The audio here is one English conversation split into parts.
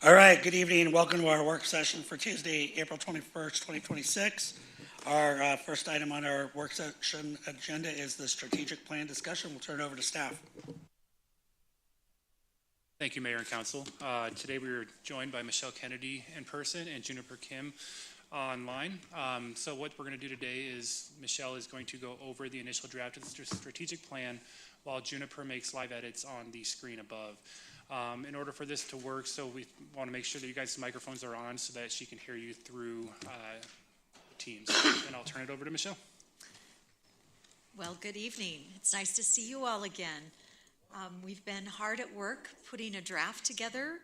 All right, good evening. Welcome to our work session for Tuesday, April 21st, 2026. Our first item on our work session agenda is the strategic plan discussion. We'll turn it over to staff. Thank you, Mayor and Council. Today we were joined by Michelle Kennedy in person and Juniper Kim online. So what we're going to do today is Michelle is going to go over the initial draft of the strategic plan while Juniper makes live edits on the screen above. In order for this to work, so we want to make sure that you guys' microphones are on so that she can hear you through Teams. And I'll turn it over to Michelle. Well, good evening. It's nice to see you all again. We've been hard at work putting a draft together.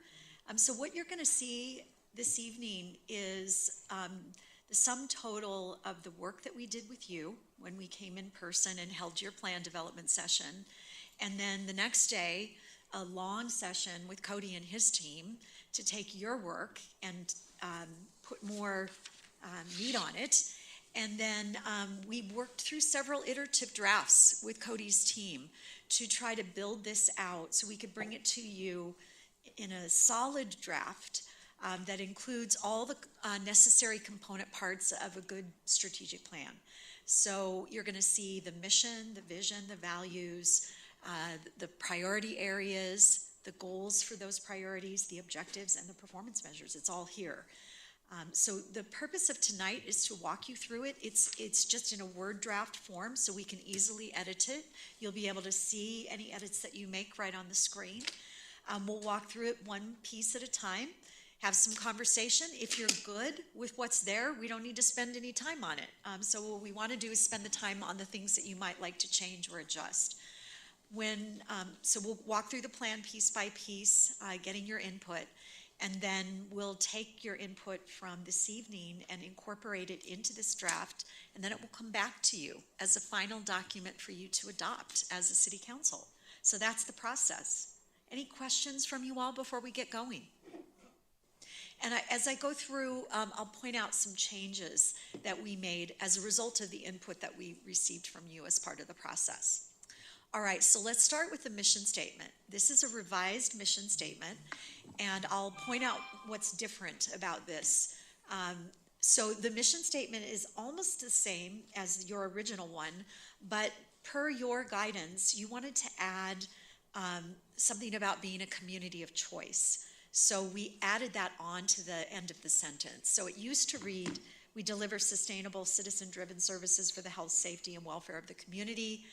So what you're going to see this evening is the sum total of the work that we did with you when we came in person and held your plan development session. And then the next day, a long session with Cody and his team to take your work and put more meat on it. And then we worked through several iterative drafts with Cody's team to try to build this out so we could bring it to you in a solid draft that includes all the necessary component parts of a good strategic plan. So you're going to see the mission, the vision, the values, the priority areas, the goals for those priorities, the objectives, and the performance measures. It's all here. So the purpose of tonight is to walk you through it. It's just in a Word draft form, so we can easily edit it. You'll be able to see any edits that you make right on the screen. We'll walk through it one piece at a time, have some conversation. If you're good with what's there, we don't need to spend any time on it. So what we want to do is spend the time on the things that you might like to change or adjust. So we'll walk through the plan piece by piece, getting your input. And then we'll take your input from this evening and incorporate it into this draft, and then it will come back to you as a final document for you to adopt as a city council. So that's the process. Any questions from you all before we get going? And as I go through, I'll point out some changes that we made as a result of the input that we received from you as part of the process. All right, so let's start with the mission statement. This is a revised mission statement, and I'll point out what's different about this. So the mission statement is almost the same as your original one, but per your guidance, you wanted to add something about being a community of choice. So we added that on to the end of the sentence. So it used to read, we deliver sustainable citizen-driven services for the health, safety, and welfare of the community.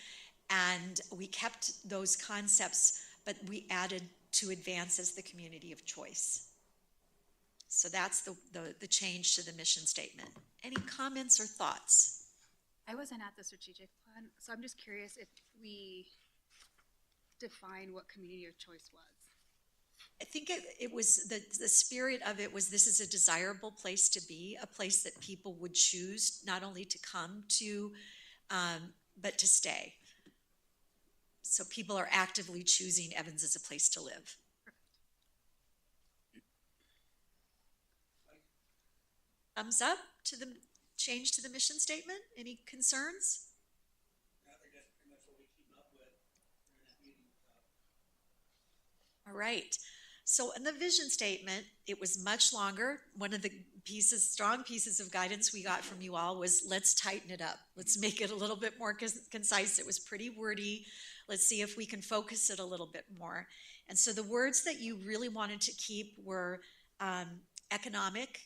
And we kept those concepts, but we added to advance as the community of choice. So that's the change to the mission statement. Any comments or thoughts? I wasn't at the strategic plan, so I'm just curious if we define what community of choice was. I think it was the spirit of it was this is a desirable place to be, a place that people would choose not only to come to, but to stay. So people are actively choosing Evans as a place to live. Thumbs up to the change to the mission statement? Any concerns? I think that's pretty much what we came up with during that meeting. All right. So in the vision statement, it was much longer. One of the strong pieces of guidance we got from you all was let's tighten it up. Let's make it a little bit more concise. It was pretty wordy. Let's see if we can focus it a little bit more. And so the words that you really wanted to keep were economic,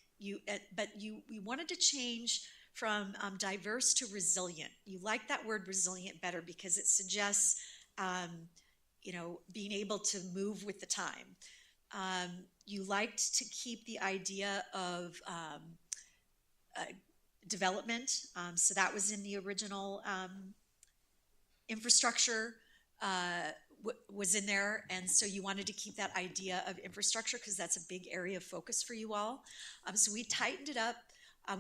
but you wanted to change from diverse to resilient. You like that word resilient better because it suggests being able to move with the time. You liked to keep the idea of development. So that was in the original infrastructure was in there. And so you wanted to keep that idea of infrastructure because that's a big area of focus for you all. So we tightened it up.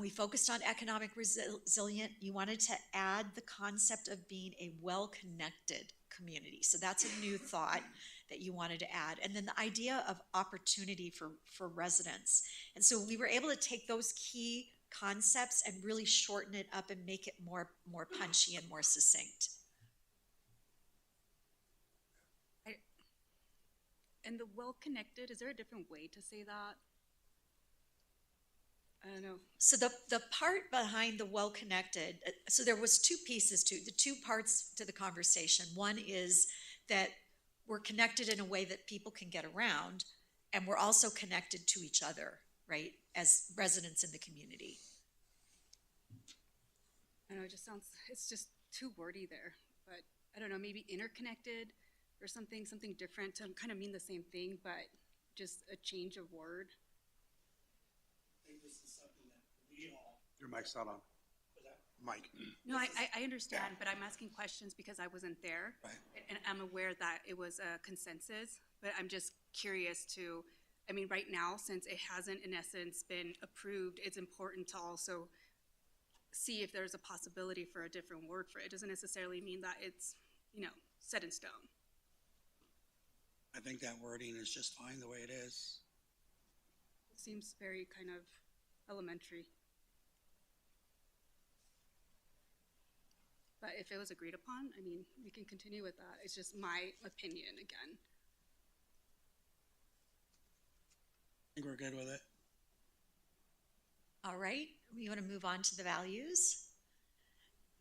We focused on economic resilient. You wanted to add the concept of being a well-connected community. So that's a new thought that you wanted to add. And then the idea of opportunity for residents. And so we were able to take those key concepts and really shorten it up and make it more punchy and more succinct. And the well-connected, is there a different way to say that? I don't know. So the part behind the well-connected, so there was two pieces to, the two parts to the conversation. One is that we're connected in a way that people can get around, and we're also connected to each other, right, as residents in the community. I don't know, it just sounds, it's just too wordy there, but I don't know, maybe interconnected or something different to kind of mean the same thing, but just a change of word. I think this is something that we all, Your mic's not on. Mike. No, I understand, but I'm asking questions because I wasn't there. Right. And I'm aware that it was a consensus, but I'm just curious to, I mean, right now, since it hasn't in essence been approved, it's important to also see if there's a possibility for a different word for it. It doesn't necessarily mean that it's, set in stone. I think that wording is just fine the way it is. It seems very kind of elementary. But if it was agreed upon, I mean, we can continue with that. It's just my opinion again. I think we're good with it. All right, we want to move on to the values.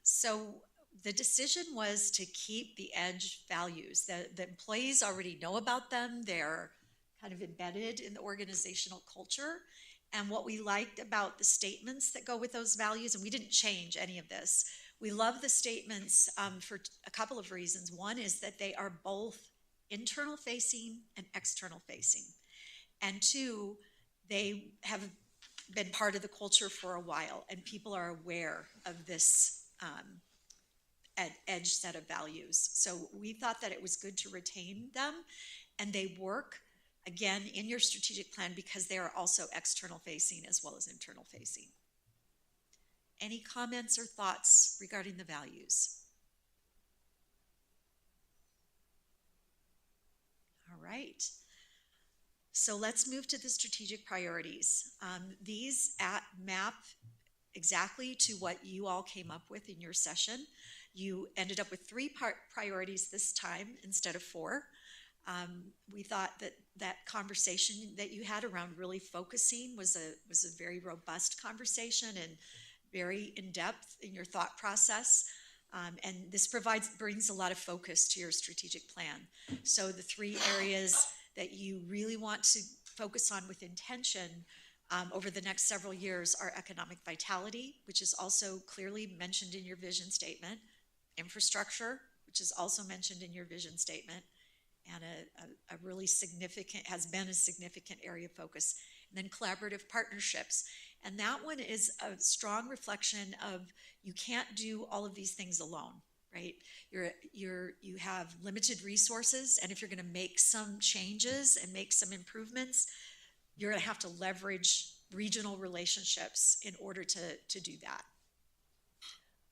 So the decision was to keep the EDGE values. The employees already know about them. They're kind of embedded in the organizational culture. And what we liked about the statements that go with those values, and we didn't change any of this, we love the statements for a couple of reasons. One is that they are both internal facing and external facing. And two, they have been part of the culture for a while, and people are aware of this EDGE set of values. So we thought that it was good to retain them, and they work, again, in your strategic plan because they are also external facing as well as internal facing. Any comments or thoughts regarding the values? All right. So let's move to the strategic priorities. These map exactly to what you all came up with in your session. You ended up with 3 priorities this time instead of 4. We thought that conversation that you had around really focusing was a very robust conversation and very in-depth in your thought process. And this brings a lot of focus to your strategic plan. So the 3 areas that you really want to focus on with intention over the next several years are economic vitality, which is also clearly mentioned in your vision statement, infrastructure, which is also mentioned in your vision statement, and a really significant, has been a significant area of focus. And then collaborative partnerships. And that one is a strong reflection of you can't do all of these things alone, right? You have limited resources, and if you're going to make some changes and make some improvements, you're going to have to leverage regional relationships in order to do that.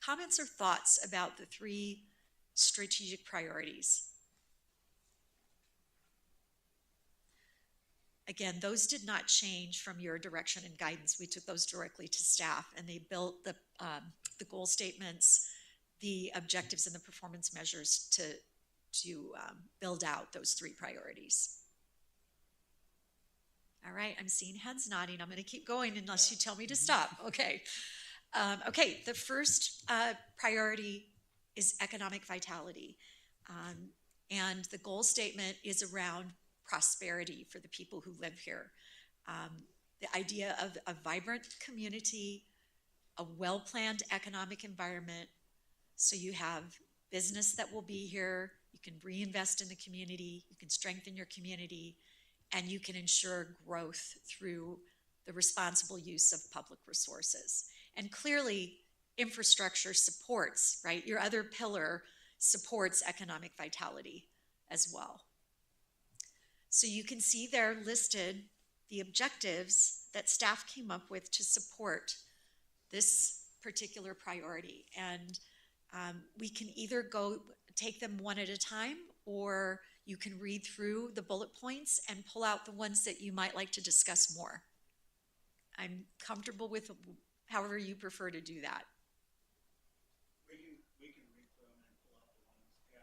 Comments or thoughts about the 3 strategic priorities? Again, those did not change from your direction and guidance. We took those directly to staff, and they built the goal statements, the objectives, and the performance measures to build out those 3 priorities. All right, I'm seeing heads nodding. I'm going to keep going unless you tell me to stop. Okay. Okay, the first priority is economic vitality. And the goal statement is around prosperity for the people who live here. The idea of a vibrant community, a well-planned economic environment, so you have business that will be here, you can reinvest in the community, you can strengthen your community, and you can ensure growth through the responsible use of public resources. And clearly, infrastructure supports, right? Your other pillar supports economic vitality as well. So you can see there listed the objectives that staff came up with to support this particular priority. And we can either take them one at a time, or you can read through the bullet points and pull out the ones that you might like to discuss more. I'm comfortable with however you prefer to do that. We can read through them and pull out the ones, yeah.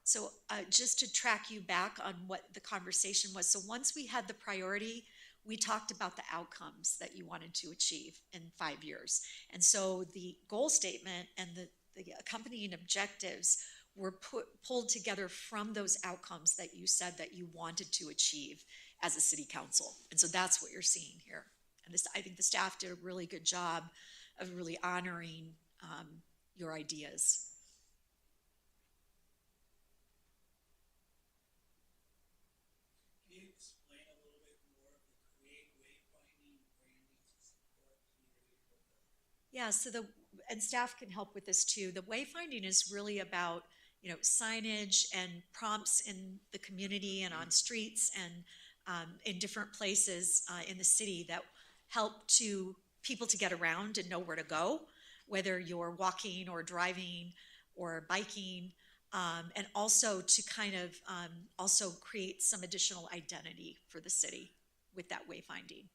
So just to track you back on what the conversation was, so once we had the priority, we talked about the outcomes that you wanted to achieve in 5 years. And so the goal statement and the accompanying objectives were pulled together from those outcomes that you said that you wanted to achieve as a city council. And so that's what you're seeing here. And this, I think the staff did a really good job of really honoring your ideas. Can you explain a little bit more of the create wayfinding branding to support community? Yeah, so and staff can help with this too. The wayfinding is really about, signage and prompts in the community and on streets and in different places in the city that help people to get around and know where to go, whether you're walking or driving or biking, and also to kind of also create some additional identity for the city with that wayfinding.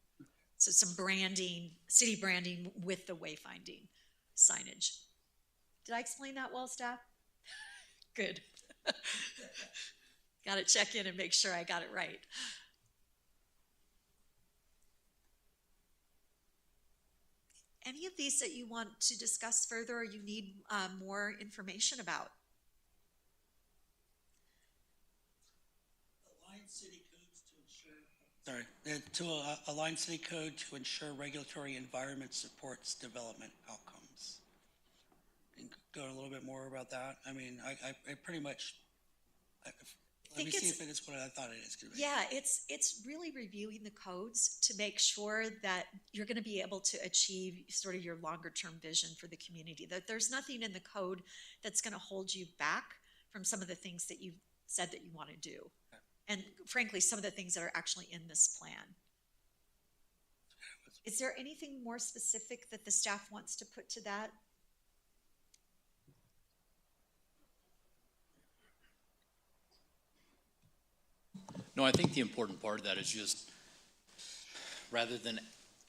So some branding, city branding with the wayfinding signage. Did I explain that well, staff? Good. Got to check in and make sure I got it right. Any of these that you want to discuss further or you need more information about? Align city codes to ensure. Sorry, to align city code to ensure regulatory environment supports development outcomes. And go a little bit more about that. I mean, I pretty much. Let me see if it is what I thought it is going to be. Yeah, it's really reviewing the codes to make sure that you're going to be able to achieve sort of your longer term vision for the community. That there's nothing in the code that's going to hold you back from some of the things that you've said that you want to do. Okay. And frankly, some of the things that are actually in this plan. Is there anything more specific that the staff wants to put to that? No, I think the important part of that is just, rather than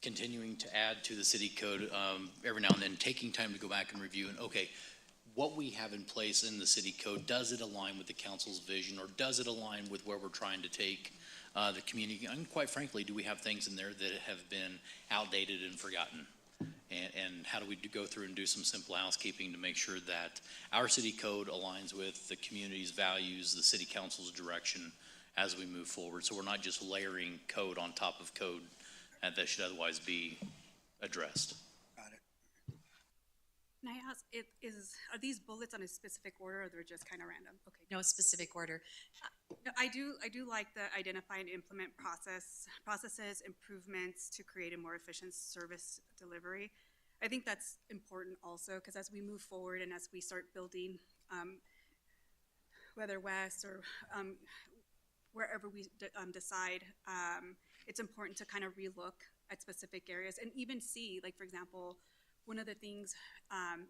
continuing to add to the city code every now and then, taking time to go back and review and, okay, what we have in place in the city code, does it align with the council's vision, or does it align with where we're trying to take the community? And quite frankly, do we have things in there that have been outdated and forgotten? And how do we go through and do some simple housekeeping to make sure that our city code aligns with the community's values, the city council's direction, as we move forward, so we're not just layering code on top of code that should otherwise be addressed. Got it. Can I ask, are these bullets on a specific order, or they're just kind of random? Okay. No specific order. No, I do like the identify and implement processes, improvements to create a more efficient service delivery. I think that's important also, because as we move forward and as we start building, whether west or wherever we decide, it's important to kind of relook at specific areas and even see, like, for example, one of the things,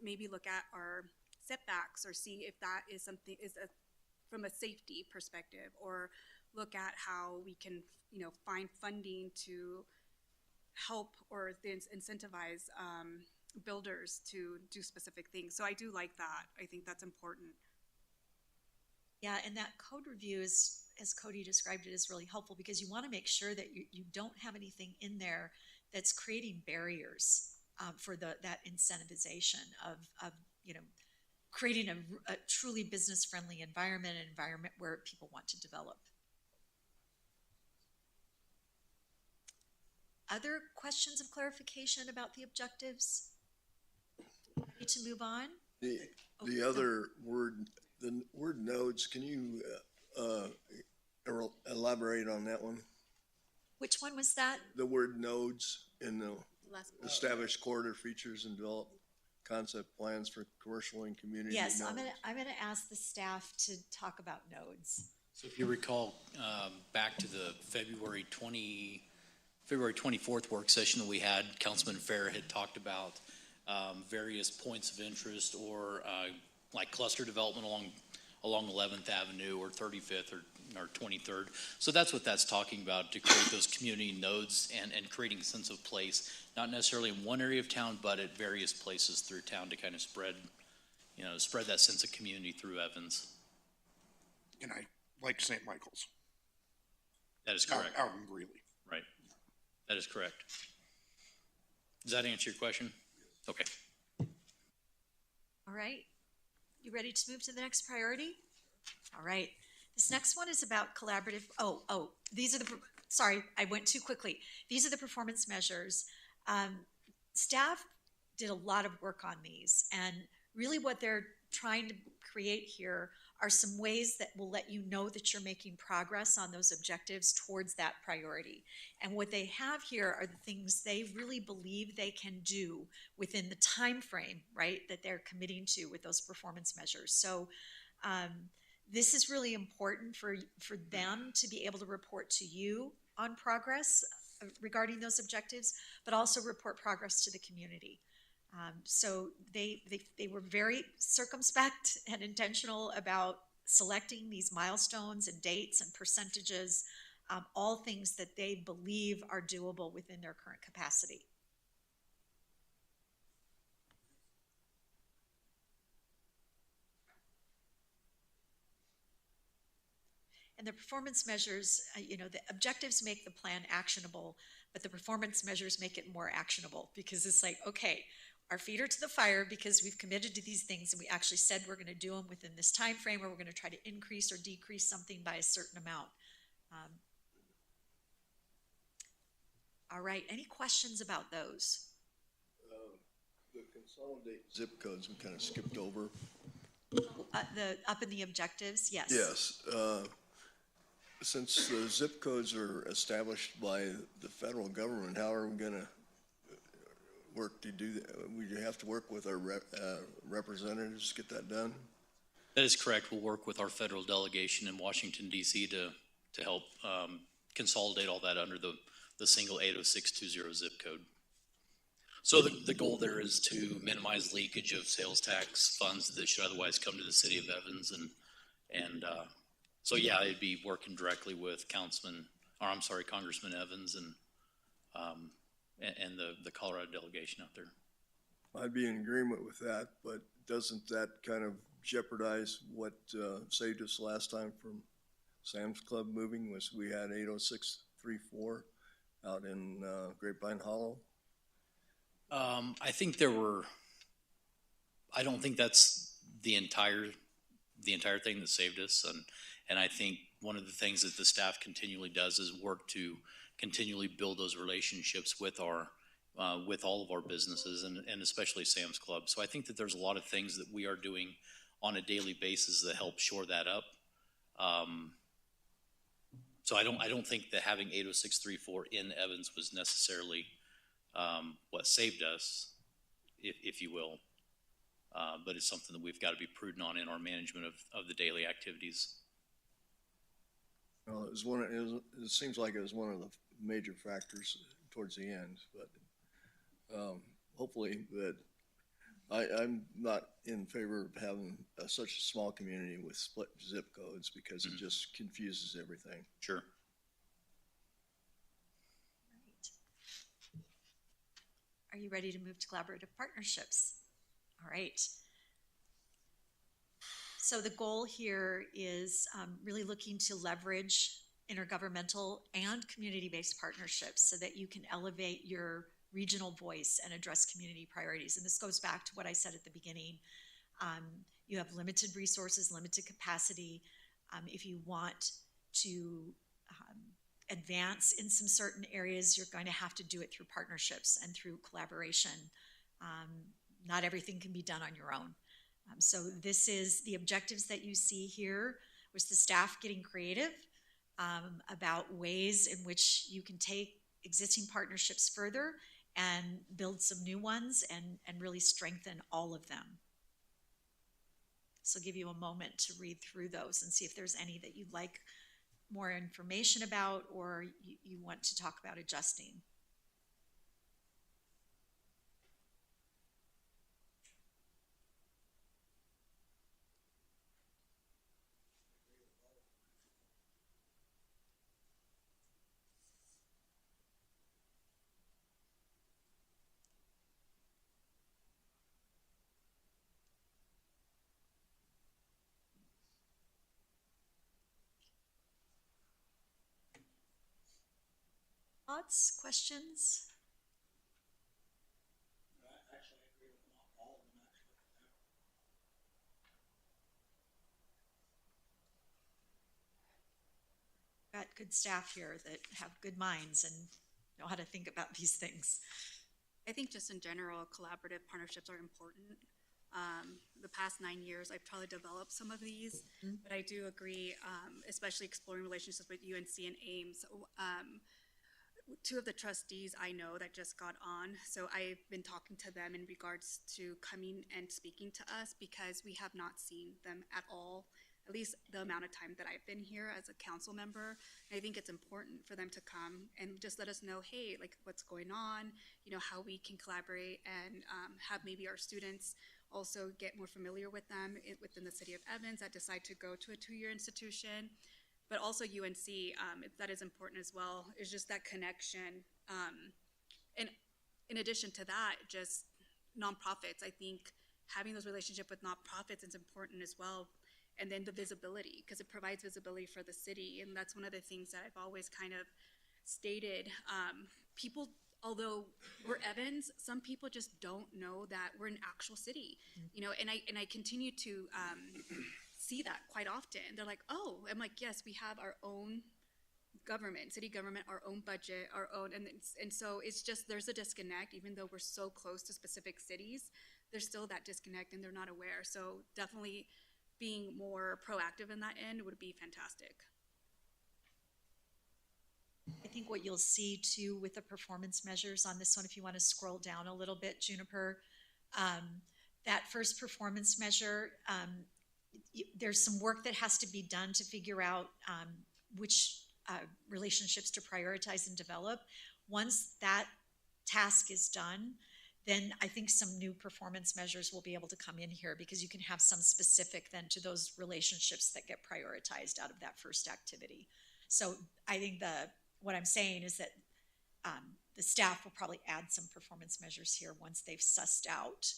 maybe look at our setbacks or see if that is something, from a safety perspective, or look at how we can, find funding to help or incentivize builders to do specific things. So I do like that. I think that's important. Yeah, and that code review is, as Cody described it, is really helpful because you want to make sure that you don't have anything in there that's creating barriers for that incentivization of creating a truly business-friendly environment, an environment where people want to develop. Other questions of clarification about the objectives? Need to move on? The other word, the word nodes, can you elaborate on that one? Which one was that? The word nodes in the established corridor features and develop concept plans for commercial and community Yes, nodes. I'm gonna ask the staff to talk about nodes. So if you recall, back to the February 24th work session that we had, Councilman Fair had talked about various points of interest or like cluster development along 11th Avenue or 35th or 23rd. So that's what that's talking about, to create those community nodes and creating a sense of place, not necessarily in one area of town, but at various places through town to kind of spread that sense of community through Evans. And I like St. Michael's, That is out correct. out in Greeley. Right. That is correct. Does that answer your question? Okay. All right. You ready to move to the next priority? All right. This next one is about collaborative. These are sorry, I went too quickly. These are the performance measures. Staff did a lot of work on these, and really what they're trying to create here are some ways that will let you know that you're making progress on those objectives towards that priority. And what they have here are the things they really believe they can do within the time frame, right, that they're committing to with those performance measures. So this is really important for them to be able to report to you on progress regarding those objectives, but also report progress to the community. So they were very circumspect and intentional about selecting these milestones and dates and percentages, all things that they believe are doable within their current capacity. And the performance measures, the objectives make the plan actionable, but the performance measures make it more actionable, because it's like, okay, our feet are to the fire because we've committed to these things and we actually said we're going to do them within this time frame, or we're going to try to increase or decrease something by a certain amount. All right, any questions about those? The consolidate zip codes we kind of skipped over. Up in the objectives, yes. Yes. Since the zip codes are established by the federal government, how are we going to work to do that? We have to work with our representatives to get that done? That is correct. We'll work with our federal delegation in Washington, D.C. to help consolidate all that under the single 80620 zip code. So the goal there is to minimize leakage of sales tax funds that should otherwise come to the city of Evans. And so, yeah, it'd be working directly with Congressman Evans and the Colorado delegation out there. I'd be in agreement with that, but doesn't that kind of jeopardize what saved us last time from Sam's Club moving? Was we had 80634 out in Grapevine Hollow? I think I don't think that's the entire thing that saved us. And I think one of the things that the staff continually does is work to continually build those relationships with all of our businesses and especially Sam's Club. So I think that there's a lot of things that we are doing on a daily basis that help shore that up. So I don't think that having 80634 in Evans was necessarily what saved us, if you will. But it's something that we've got to be prudent on in our management of the daily activities. Well, it seems like it was one of the major factors towards the end, but hopefully that I'm not in favor of having such a small community with split zip codes, because it just confuses everything. Sure. Are you ready to move to collaborative partnerships? All right. So the goal here is really looking to leverage intergovernmental and community-based partnerships so that you can elevate your regional voice and address community priorities. And this goes back to what I said at the beginning. You have limited resources, limited capacity. If you want to advance in some certain areas, you're going to have to do it through partnerships and through collaboration. Not everything can be done on your own. So this is the objectives that you see here, was the staff getting creative about ways in which you can take existing partnerships further and build some new ones and really strengthen all of them. So I'll give you a moment to read through those and see if there's any that you'd like more information about or you want to talk about adjusting. Thoughts, questions? Got good staff here that have good minds and know how to think about these things. I think just in general, collaborative partnerships are important. The past 9 years, I've probably developed some of these, but I do agree, especially exploring relationships with UNC and Ames. Two of the trustees I know that just got on, so I've been talking to them in regards to coming and speaking to us because we have not seen them at all, at least the amount of time that I've been here as a council member. And I think it's important for them to come and just let us know, hey, like what's going on, how we can collaborate and have maybe our students also get more familiar with them within the city of Evans that decide to go to a 2-year institution. But also UNC, that is important as well, is just that connection. And in addition to that, just nonprofits, I think having those relationships with nonprofits is important as well. And then the visibility, because it provides visibility for the city. And that's one of the things that I've always kind of stated. People, although we're Evans, some people just don't know that we're an actual city, and I continue to see that quite often. They're like, oh, I'm like, yes, we have our own government, city government, our own budget, our own, and so it's just, there's a disconnect, even though we're so close to specific cities, there's still that disconnect and they're not aware. So definitely being more proactive in that end would be fantastic. I think what you'll see too with the performance measures on this one, if you want to scroll down a little bit, Juniper, that first performance measure, there's some work that has to be done to figure out which relationships to prioritize and develop. Once that task is done, then I think some new performance measures will be able to come in here because you can have some specific then to those relationships that get prioritized out of that first activity. So I think what I'm saying is that the staff will probably add some performance measures here once they've sussed out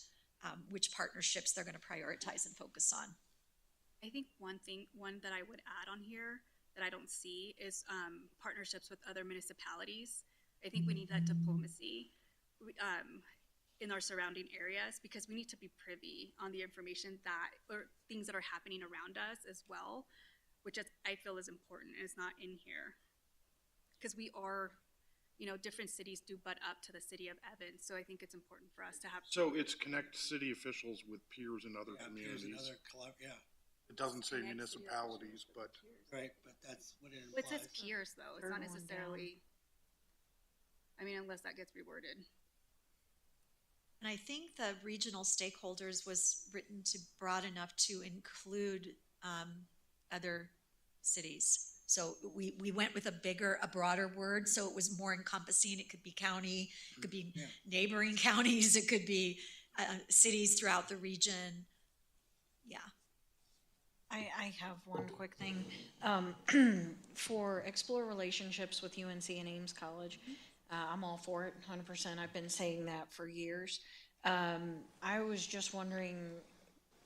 which partnerships they're going to prioritize and focus on. I think one that I would add on here that I don't see is partnerships with other municipalities. I think we need that diplomacy in our surrounding areas because we need to be privy on the information or things that are happening around us as well, which I feel is important and it's not in here. Because we are, different cities do butt up to the city of Evans, so I think it's important for us to have. So it's connect city officials with peers in other Peers communities. and other It doesn't say Connect city municipalities, but right, but that's what it Well, it implies. says peers though, it's Third not one necessarily, unless that gets reworded. And I think the regional stakeholders was written to broad enough to include other cities. So we went with a broader word, so it was more encompassing. It could be county, it could be neighboring counties, it could be cities throughout the region. Yeah. I have one quick thing. For explore relationships with UNC and Ames College, I'm all for it, 100%. I've been saying that for years. I was just wondering,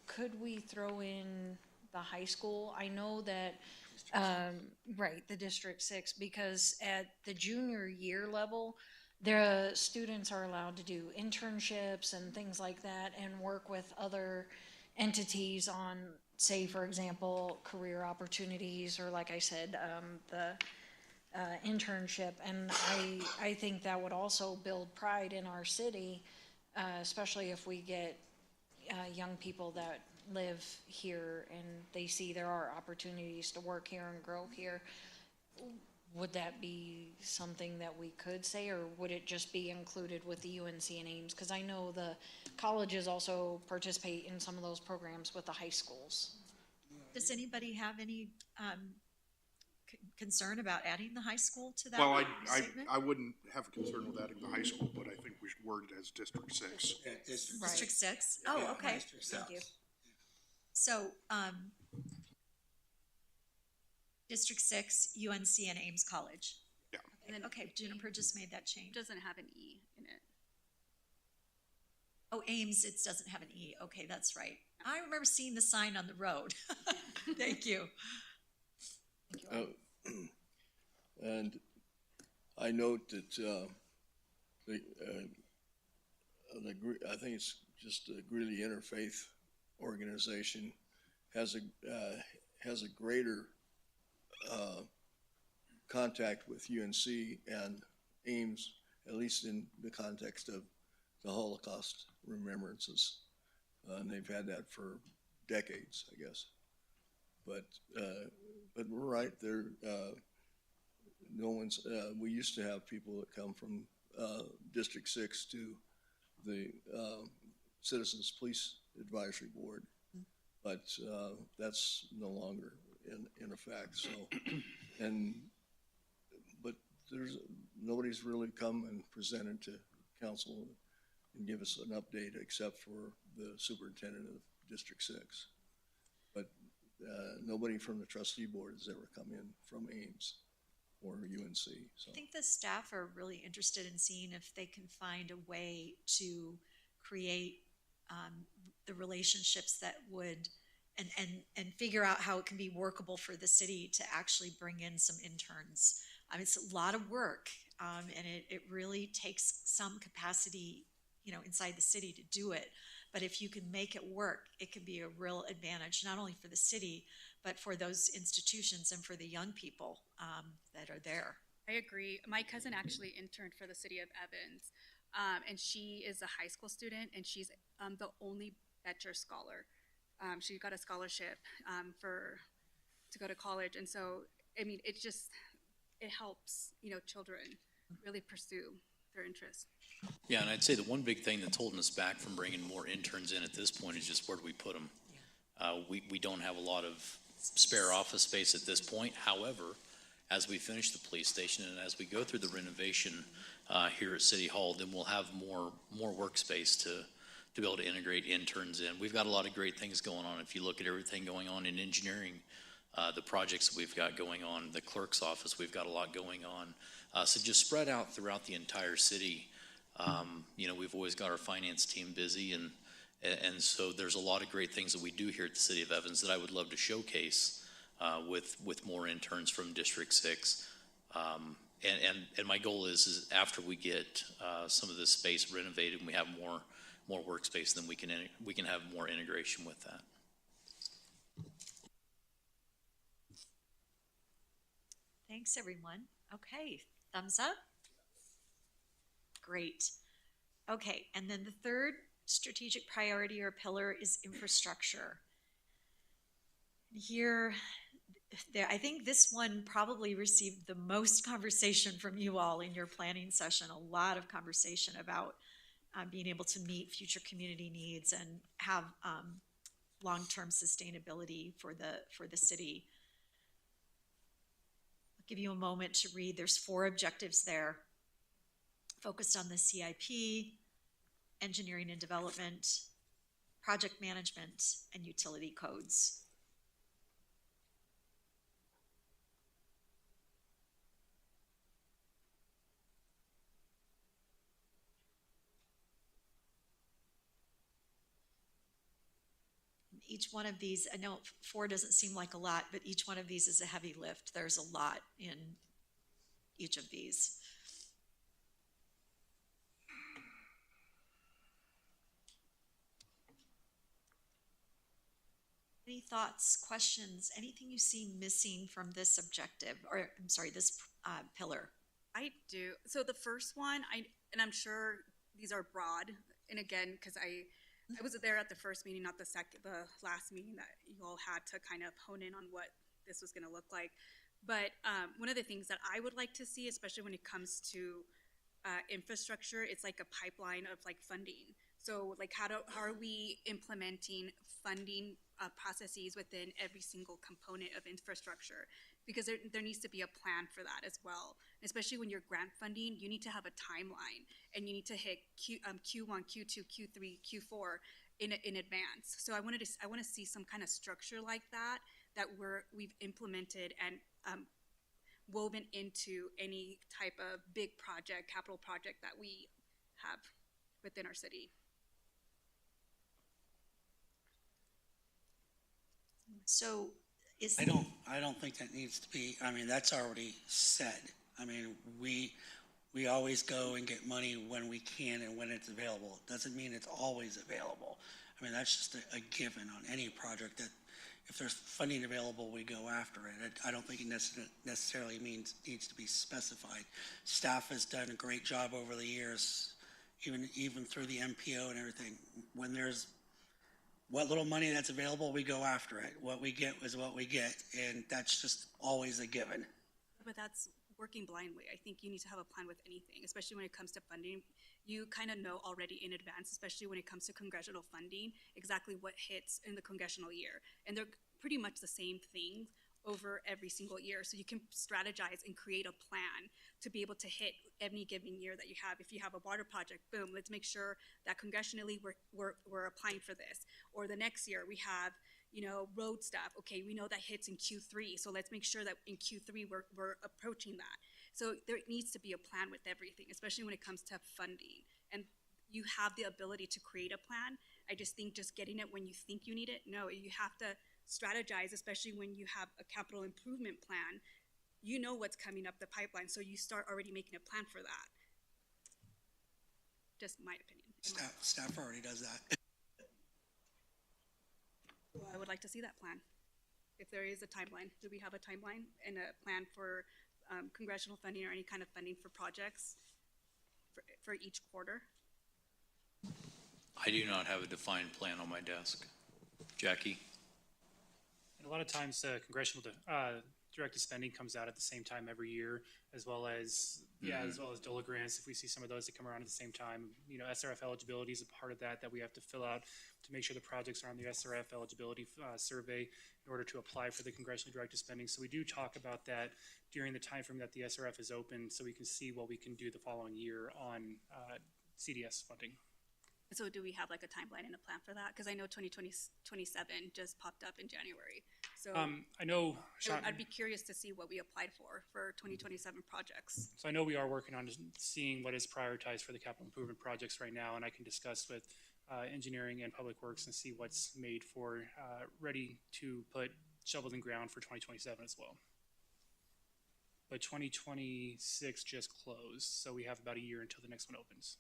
could we throw in the high school? I know that, right, the District 6, because at the junior year level, the students are allowed to do internships and things like that and work with other entities on, say, for example, career opportunities, or like I said, the internship. And I think that would also build pride in our city, especially if we get young people that live here and they see there are opportunities to work here and grow here. Would that be something that we could say, or would it just be included with the UNC and Ames? Because I know the colleges also participate in some of those programs with the high schools. Does anybody have any concern about adding the high school to that well, statement? I wouldn't have a concern with adding the high school, but I think we should word it as District 6. Yeah, district. District 6? Oh, Yeah, okay. District Thank you. six. So, District 6, UNC and Ames College. Yeah. And then Okay, Juniper just made that it change. doesn't have an E in it. Oh, Ames, it doesn't have an E. Okay, that's right. I remember seeing the sign on the road. Thank you. And I note that, I think it's just the Greeley Interfaith Organization has a greater, contact with UNC and Ames, at least in the context of the Holocaust remembrances. And they've had that for decades, I guess. But we're right there. No one's. We used to have people that come from District 6 to the Citizens Police Advisory Board, but that's no longer in effect. So, but nobody's really come and presented to council and give us an update except for the superintendent of District 6. But nobody from the trustee board has ever come in from Ames or UNC. So I think the staff are really interested in seeing if they can find a way to create the relationships that would, and figure out how it can be workable for the city to actually bring in some interns. It's a lot of work, and it really takes some capacity, inside the city to do it. But if you can make it work, it can be a real advantage, not only for the city, but for those institutions and for the young people that are there. I agree. My cousin actually interned for the city of Evans, and she is a high school student, and she's the only Betcher scholar. She got a scholarship to go to college, and so it helps children really pursue their interests. Yeah, and I'd say the one big thing that's holding us back from bringing more interns in at this point is just where do we put them? We don't have a lot of spare office space at this point. However, as we finish the police station and as we go through the renovation here at City Hall, then we'll have more workspace to be able to integrate interns in. We've got a lot of great things going on. If you look at everything going on in engineering, the projects that we've got going on, the clerk's office, we've got a lot going on. So just spread out throughout the entire city. We've always got our finance team busy, and so there's a lot of great things that we do here at the City of Evans that I would love to showcase with more interns from District 6. And my goal is after we get some of this space renovated and we have more workspace, then we can have more integration with that. Thanks, everyone. Okay, thumbs up. Great. Okay, and then the third strategic priority or pillar is infrastructure. Here, I think this one probably received the most conversation from you all in your planning session, a lot of conversation about being able to meet future community needs and have long-term sustainability for the city. I'll give you a moment to read. There's 4 objectives there, focused on the CIP, engineering and development, project management, and utility codes. Each one of these, I know 4 doesn't seem like a lot, but each one of these is a heavy lift. There's a lot in each of these. Any thoughts, questions, anything you see missing from this objective, or I'm sorry, this pillar? I do. So the first one, and I'm sure these are broad, and again, because I was there at the first meeting, not the last meeting that you all had to kind of hone in on what this was going to look like. But one of the things that I would like to see, especially when it comes to infrastructure, it's like a pipeline of like funding. So like how are we implementing funding processes within every single component of infrastructure? Because there needs to be a plan for that as well. Especially when you're grant funding, you need to have a timeline, and you need to hit Q1, Q2, Q3, Q4 in advance. So I want to see some kind of structure like that we've implemented and woven into any type of big project, capital project that we have within our city. So I don't think that needs to be, that's already said. I mean, we always go and get money when we can and when it's available. It doesn't mean it's always available. I mean, that's just a given on any project that if there's funding available, we go after it. I don't think it necessarily needs to be specified. Staff has done a great job over the years, even through the MPO and everything. When there's what little money that's available, we go after it. What we get is what we get, and that's just always a given. But that's working blindly. I think you need to have a plan with anything, especially when it comes to funding. You kind of know already in advance, especially when it comes to congressional funding, exactly what hits in the congressional year. And they're pretty much the same thing over every single year. So you can strategize and create a plan to be able to hit any given year that you have. If you have a water project, boom, let's make sure that congressionally we're applying for this. Or the next year we have, you know, road stuff. Okay, we know that hits in Q3, so let's make sure that in Q3 we're approaching that. So there needs to be a plan with everything, especially when it comes to funding. And you have the ability to create a plan. I just think just getting it when you think you need it, no, you have to strategize, especially when you have a capital improvement plan. You know what's coming up the pipeline, so you start already making a plan for that. Just my opinion. Staff already does that. I would like to see that plan. If there is a timeline, do we have a timeline and a plan for congressional funding or any kind of funding for projects for each quarter? I do not have a defined plan on my desk. Jackie? And a lot of times, congressional directed spending comes out at the same time every year, as well as DOLA grants. If we see some of those that come around at the same time, you know, SRF eligibility is a part of that we have to fill out to make sure the projects are on the SRF eligibility survey in order to apply for the congressionally directed spending. So we do talk about that during the time frame that the SRF is open, so we can see what we can do the following year on CDS funding. So do we have like a timeline and a plan for that? Because I know 2027 just popped up in January. So I know, Sean, I'd be curious to see what we applied for 2027 projects. so I know we are working on seeing what is prioritized for the capital improvement projects right now, and I can discuss with engineering and public works and see what's made for ready to put shovels in ground for 2027 as well. But 2026 just closed, so we have about a year until the next one opens.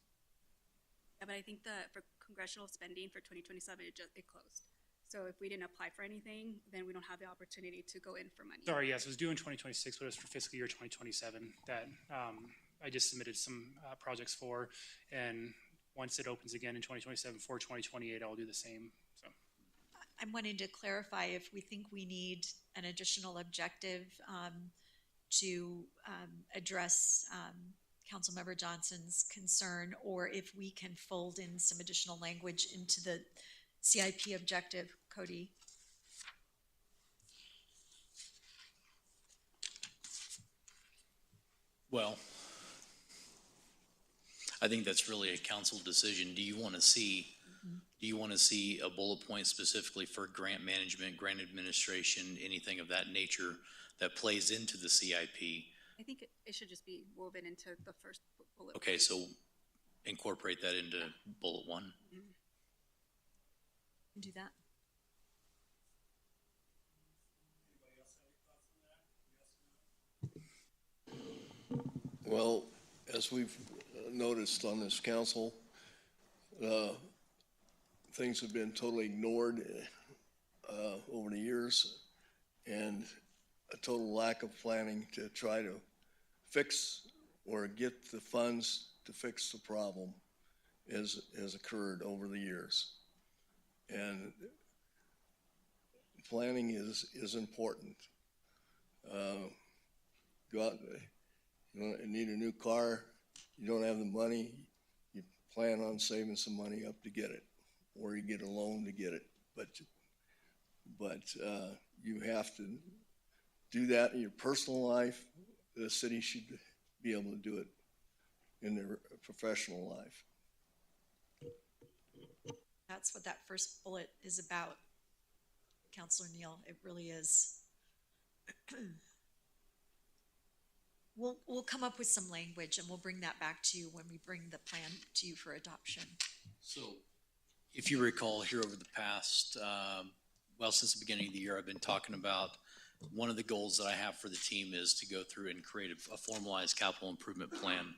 Yeah, but I think for congressional spending for 2027, it closed. So if we didn't apply for anything, then we don't have the opportunity to go in for money. Sorry, yes, it was due in 2026, but it was for fiscal year 2027 that I just submitted some projects for. And once it opens again in 2027 for 2028, I'll do the same. So I'm wanting to clarify if we think we need an additional objective to address Councilmember Johnson's concern, or if we can fold in some additional language into the CIP objective. Cody? Well, I think that's really a council decision. Do you want to see a bullet point specifically for grant management, grant administration, anything of that nature that plays into the CIP? I think it should just be woven into the first bullet. Okay, so incorporate that into bullet one. Do that. Well, as we've noticed on this council, things have been totally ignored over the years, and a total lack of planning to try to fix or get the funds to fix the problem has occurred over the years. And planning is important. Go out, you need a new car, you don't have the money, you plan on saving some money up to get it, or you get a loan to get it. But you have to do that in your personal life. The city should be able to do it in their professional life. That's what that first bullet is about, Councilor Neal. It really is. We'll come up with some language and we'll bring that back to you when we bring the plan to you for adoption. So if you recall here over the past, well, since the beginning of the year, I've been talking about one of the goals that I have for the team is to go through and create a formalized capital improvement plan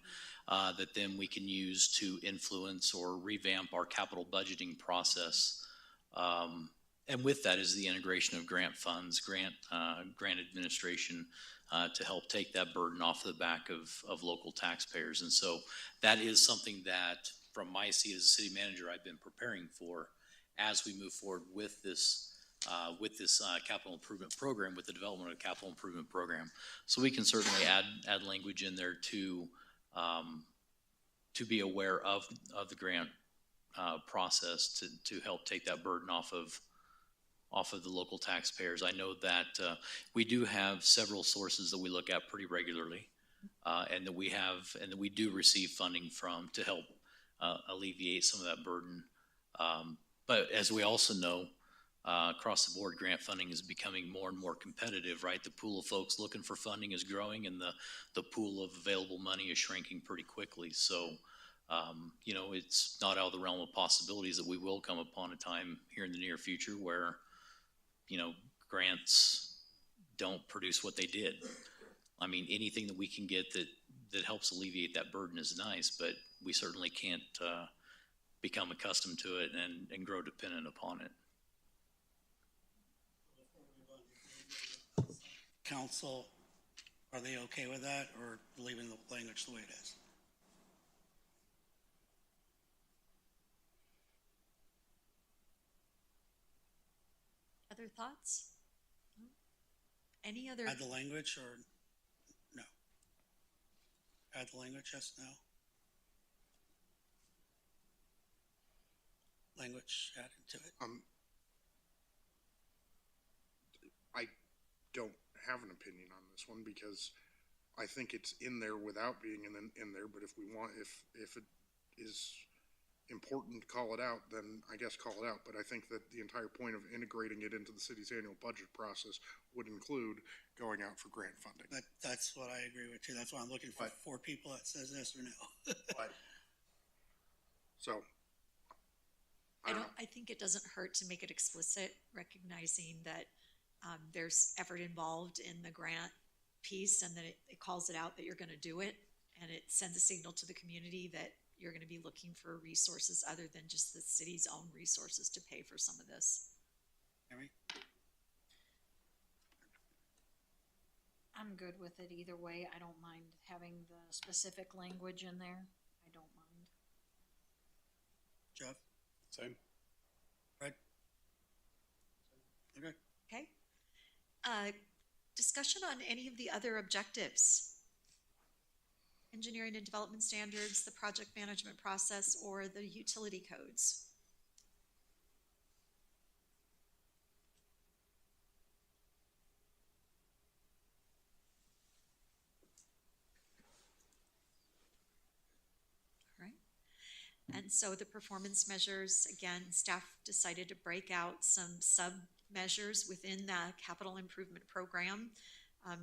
that then we can use to influence or revamp our capital budgeting process. And with that is the integration of grant funds, grant administration to help take that burden off the back of local taxpayers. And so that is something that, from my seat as a city manager, I've been preparing for as we move forward with this capital improvement program, with the development of a capital improvement program. So we can certainly add language in there to be aware of the grant process to help take that burden off of the local taxpayers. I know that we do have several sources that we look at pretty regularly, and that we do receive funding from to help alleviate some of that burden. But as we also know, across the board, grant funding is becoming more and more competitive, right? The pool of folks looking for funding is growing, and the pool of available money is shrinking pretty quickly. So, it's not out of the realm of possibilities that we will come upon a time here in the near future where, grants don't produce what they did. I mean, anything that we can get that helps alleviate that burden is nice, but we certainly can't become accustomed to it and grow dependent upon it. Council, are they okay with that, or leaving the language the way it is? Other thoughts? Any other? Add the language, or no? Add the language, yes, no? Language added to it. I don't have an opinion on this one because I think it's in there without being in there, but if it is important to call it out, then I guess call it out. But I think that the entire point of integrating it into the city's annual budget process would include going out for grant funding. That's what I agree with too. That's why I'm looking for four people that says yes or no. So, I don't know. I think it doesn't hurt to make it explicit, recognizing that there's effort involved in the grant piece, and that it calls it out that you're going to do it, and it sends a signal to the community that you're going to be looking for resources other than just the city's own resources to pay for some of this. Mary? I'm good with it either way. I don't mind having the specific language in there. I don't mind. Jeff? Same. Fred? Okay. Okay. Discussion on any of the other objectives? Engineering and development standards, the project management process, or the utility codes? All right. And so the performance measures, again, staff decided to break out some sub-measures within the capital improvement program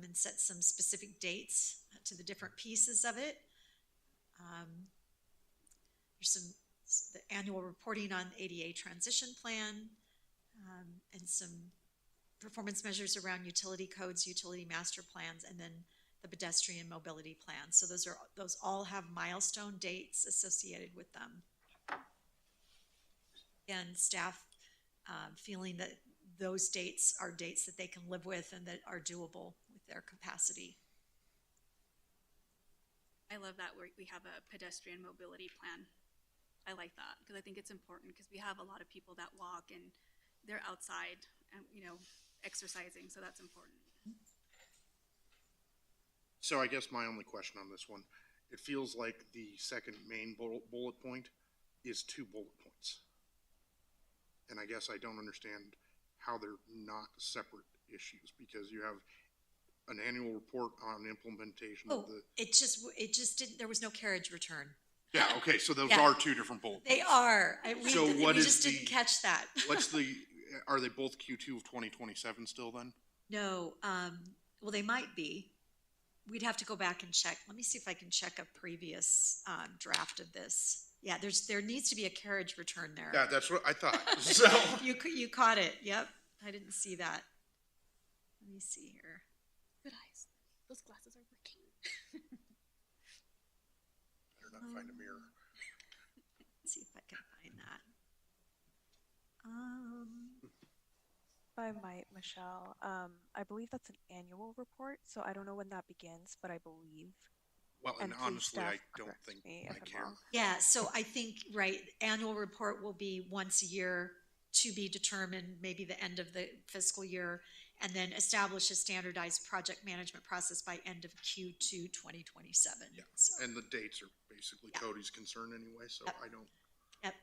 and set some specific dates to the different pieces of it. There's the annual reporting on ADA transition plan, and some performance measures around utility codes, utility master plans, and then the pedestrian mobility plan. So those all have milestone dates associated with them. And staff feeling that those dates are dates that they can live with and that are doable with their capacity. I love that we have a pedestrian mobility plan. I like that because I think it's important because we have a lot of people that walk and they're outside and, exercising. So that's important. So I guess my only question on this one, it feels like the second main bullet point is 2 bullet points. And I guess I don't understand how they're not separate issues, because you have an annual report on implementation of the. It just didn't, there was no carriage return. Yeah, okay, so those Yeah. are 2 different bullet points. They are. So what we is just didn't catch that. Are they both Q2 of 2027 still then? No, well, they might be. We'd have to go back and check. Let me see if I can check a previous draft of this. Yeah, there needs to be a carriage return there. Yeah, that's what I thought. So You caught it. Yep, I didn't see that. let me see here. Good eyes. Those glasses are working. Better not find a mirror. Let's see if I can find that. If I might, Michelle, I believe that's an annual report, so I don't know when that begins, but I believe. Well, and please, honestly, I staff, don't correct think me I if I'm care. wrong. Yeah, so I think, right, annual report will be once a year to be determined, maybe the end of the fiscal year, and then establish a standardized project management process by end of Q2 2027. Yeah, So, and the dates are basically Yeah. Cody's concern anyway, so Yep. I don't. yep.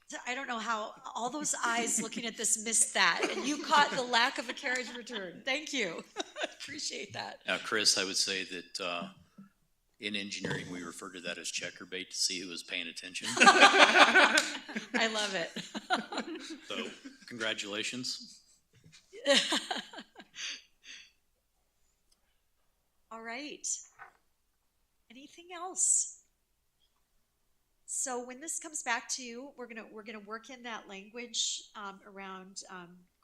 So I don't know how all those eyes looking at this missed that, and you caught the lack of a carriage return. Thank you. Appreciate that. Now, Chris, I would say that in engineering, we refer to that as checker bait to see who is paying attention. I love it. So congratulations. All right. Anything else? So when this comes back to you, we're gonna work in that language around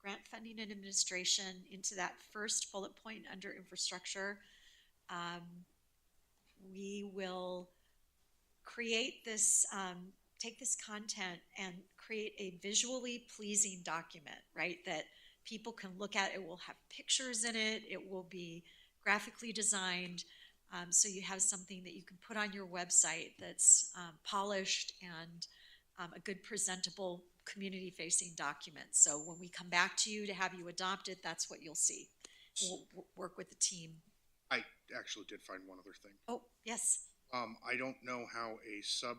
grant funding and administration into that first bullet point under infrastructure. We will create this, take this content and create a visually pleasing document, right? That people can look at. It will have pictures in it. It will be graphically designed. So you have something that you can put on your website that's polished and a good presentable community-facing document. So when we come back to you to have you adopt it, that's what you'll see. We'll work with the team. I actually did find one other thing. Oh, yes. I don't know how a sub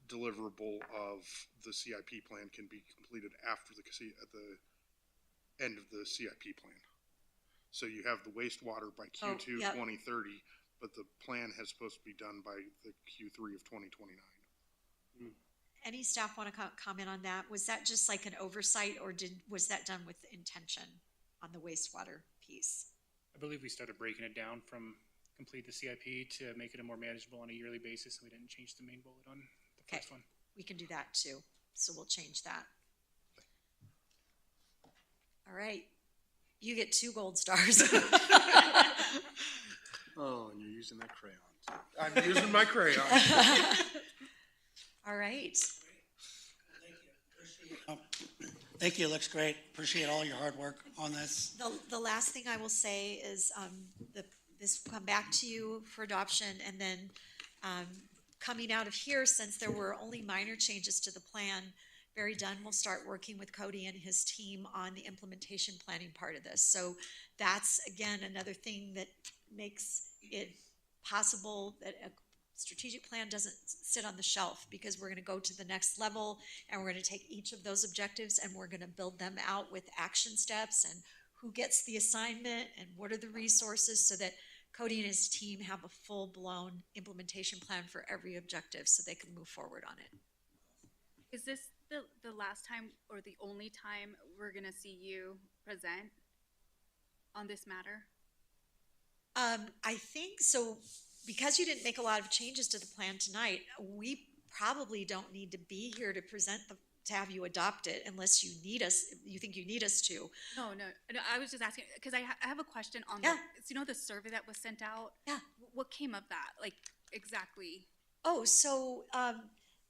deliverable of the CIP plan can be completed after at the end of the CIP plan. So you have the wastewater by Q2 yep. 2030, but the plan has supposed to be done by the Q3 of 2029. Any staff want to comment on that? Was that just like an oversight, or was that done with intention on the wastewater piece? I believe we started breaking it down from complete the CIP to make it a more manageable on a yearly basis, and we didn't change the main bullet on the Okay. first one. We can do that too. So we'll change that. All right. You get 2 gold stars. Oh, and you're using that crayon. I'm using my crayon. All right. Thank you, looks great. Appreciate all your hard work on this. The last thing I will say is this will come back to you for adoption, and then coming out of here, since there were only minor changes to the plan, Barry Dunn will start working with Cody and his team on the implementation planning part of this. So that's, again, another thing that makes it possible that a strategic plan doesn't sit on the shelf, because we're going to go to the next level, and we're going to take each of those objectives and we're going to build them out with action steps and who gets the assignment and what are the resources, so that Cody and his team have a full-blown implementation plan for every objective so they can move forward on it. Is this the last time or the only time we're gonna see you present on this matter? I think so, because you didn't make a lot of changes to the plan tonight. We probably don't need to be here to present to have you adopt it, unless you need us. You think you need us to? No, I was just asking because I have a question on Yeah. the survey that was sent out. Yeah. What came of that? Like exactly? Oh, so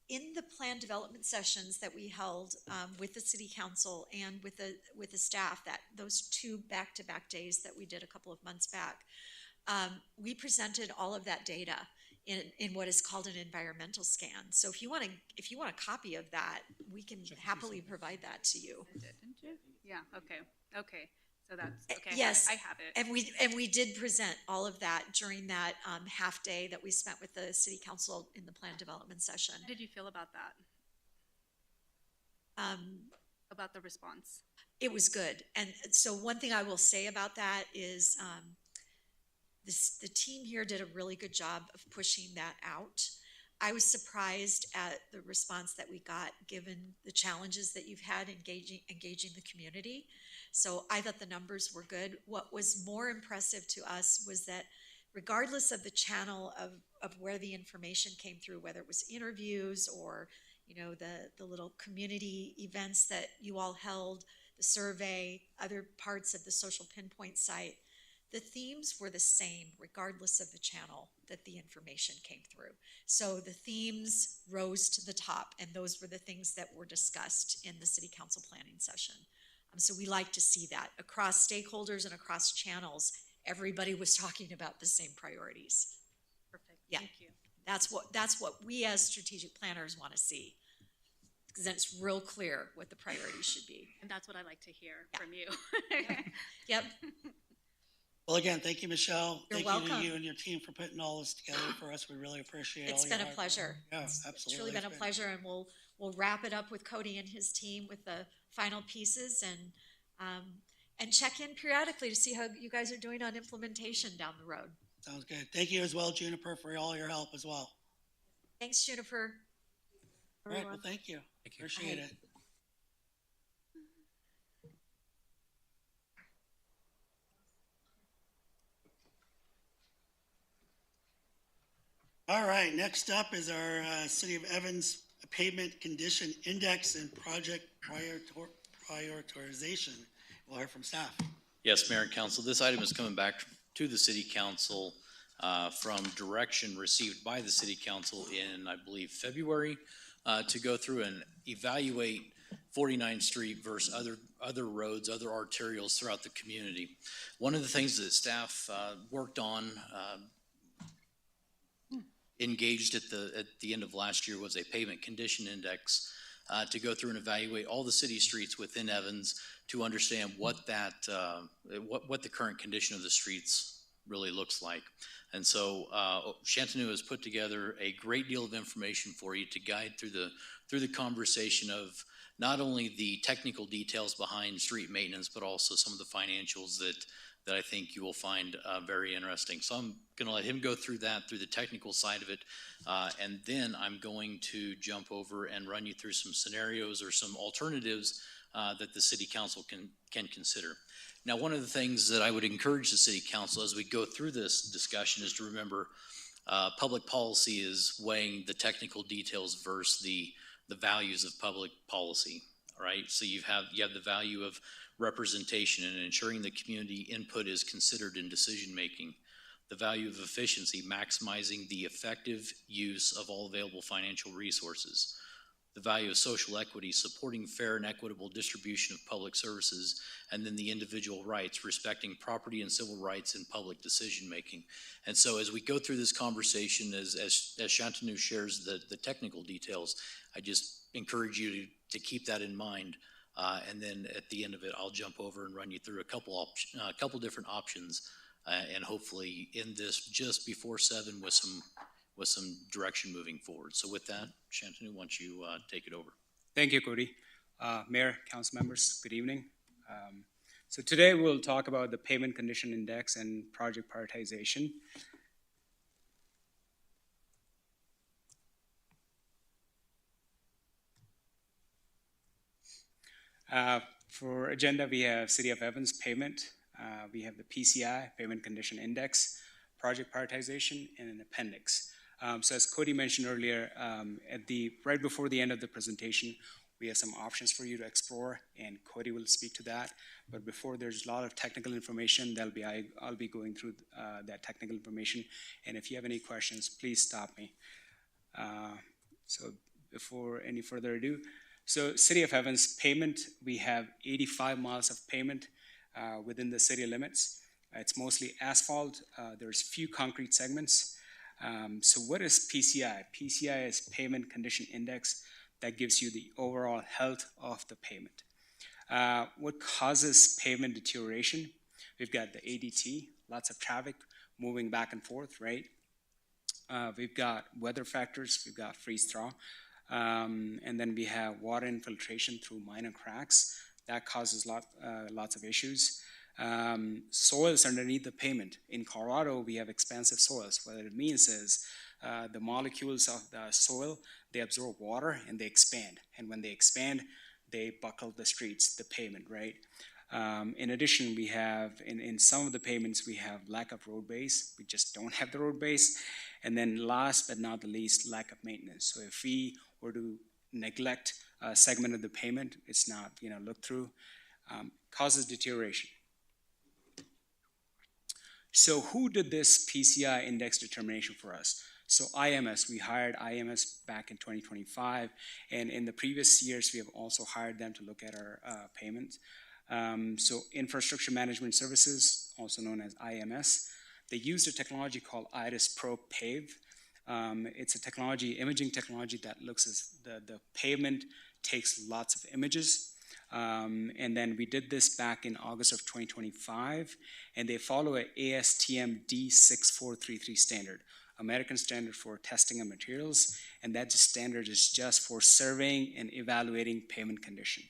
in the plan development sessions that we held with the city council and with the staff, that those 2 back-to-back days that we did a couple of months back, we presented all of that data in what is called an environmental scan. So if you want a copy of that, we can happily provide that to you. Didn't you? Yeah. Okay. So that's okay. Yes, I have it. and we did present all of that during that half day that we spent with the city council in the plan development session. How did you feel about that? About the response? It was good. And so one thing I will say about that is the team here did a really good job of pushing that out. I was surprised at the response that we got, given the challenges that you've had engaging the community. So I thought the numbers were good. What was more impressive to us was that regardless of the channel of where the information came through, whether it was interviews or, the little community events that you all held, the survey, other parts of the social pinpoint site, the themes were the same regardless of the channel that the information came through. So the themes rose to the top, and those were the things that were discussed in the city council planning session. So we like to see that across stakeholders and across channels, everybody was talking about the same priorities. Perfect, Yeah. thank you. That's what we as strategic planners want to see. Because then it's real clear what the priorities should be. And that's what I like to hear Yeah. from you. Yep. Well, again, thank you, Michelle. You're Thank welcome. you to you and your team for putting all this together for us. We really appreciate all It's your been a hard work. pleasure. Yeah, It's absolutely. really been a pleasure, and we'll wrap it up with Cody and his team with the final pieces, and check in periodically to see how you guys are doing on implementation down the road. Sounds good. Thank you as well, Juniper, for all your help as well. Thanks, Juniper. All right, well, thank you. Appreciate Bye. it. All right, next up is our City of Evans Pavement Condition Index and Project Prioritization. We'll hear from staff. Yes, Mayor and Council, this item is coming back to the City Council from direction received by the City Council in, I believe, February, to go through and evaluate 49th Street versus other roads, other arterials throughout the community. One of the things that staff worked on, engaged at the end of last year, was a pavement condition index to go through and evaluate all the city streets within Evans to understand what the current condition of the streets really looks like. And so Shantanu has put together a great deal of information for you to guide through the conversation of not only the technical details behind street maintenance, but also some of the financials that I think you will find very interesting. So I'm going to let him go through the technical side of it, and then I'm going to jump over and run you through some scenarios or some alternatives that the City Council can consider. Now, one of the things that I would encourage the City Council as we go through this discussion is to remember public policy is weighing the technical details versus the values of public policy, right? So you have the value of representation and ensuring the community input is considered in decision making, the value of efficiency, maximizing the effective use of all available financial resources, the value of social equity, supporting fair and equitable distribution of public services, and then the individual rights, respecting property and civil rights in public decision making. And so as we go through this conversation, as Shantanu shares the technical details, I just encourage you to keep that in mind. And then at the end of it, I'll jump over and run you through a couple different options, and hopefully end this just before 7 with some direction moving forward. So with that, Shantanu, why don't you take it over? Thank you, Cody. Mayor, council members, good evening. So today we'll talk about the pavement condition index and project prioritization. For agenda, we have City of Evans pavement. We have the PCI, Pavement Condition Index, project prioritization, and an appendix. So as Cody mentioned earlier, right before the end of the presentation, we have some options for you to explore, and Cody will speak to that. But before, there's a lot of technical information. I'll be going through that technical information, and if you have any questions, please stop me. So before any further ado, so City of Evans pavement, we have 85 miles of pavement within the city limits. It's mostly asphalt. There's few concrete segments. So what is PCI? PCI is Pavement Condition Index. That gives you the overall health of the pavement. What causes pavement deterioration? We've got the ADT, lots of traffic moving back and forth, right? We've got weather factors, we've got freeze-thaw, and then we have water infiltration through minor cracks. That causes lots of issues. Soils underneath the pavement. In Colorado, we have expansive soils. What it means is the molecules of the soil, they absorb water and they expand. And when they expand, they buckle the streets, the pavement, right? In addition, we have, in some of the pavements, we have lack of road base. We just don't have the road base. And then last but not the least, lack of maintenance. So if we were to neglect a segment of the pavement, it's not, looked through, causes deterioration. So who did this PCI index determination for us? So IMS, we hired IMS back in 2025, and in the previous years, we have also hired them to look at our payments. So Infrastructure Management Services, also known as IMS, they used a technology called Iris Pro Pave. It's a technology, imaging technology that looks at the pavement, takes lots of images. And then we did this back in August of 2025, and they follow a ASTM D6433 standard, American Standard for Testing of Materials, and that standard is just for surveying and evaluating pavement condition.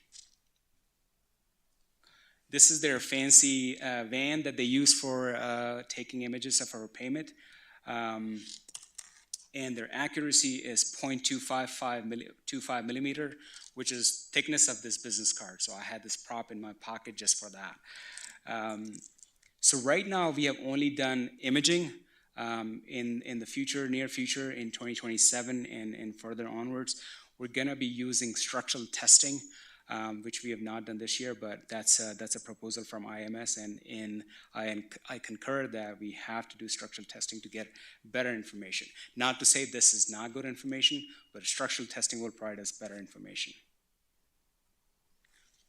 This is their fancy van that they use for taking images of our pavement. And their accuracy is 0.25 millimeter, which is thickness of this business card. So I had this prop in my pocket just for that. So right now we have only done imaging. In the future, near future, in 2027 and further onwards, we're gonna be using structural testing, which we have not done this year, but that's a proposal from IMS, and I concur that we have to do structural testing to get better information. Not to say this is not good information, but structural testing will provide us better information.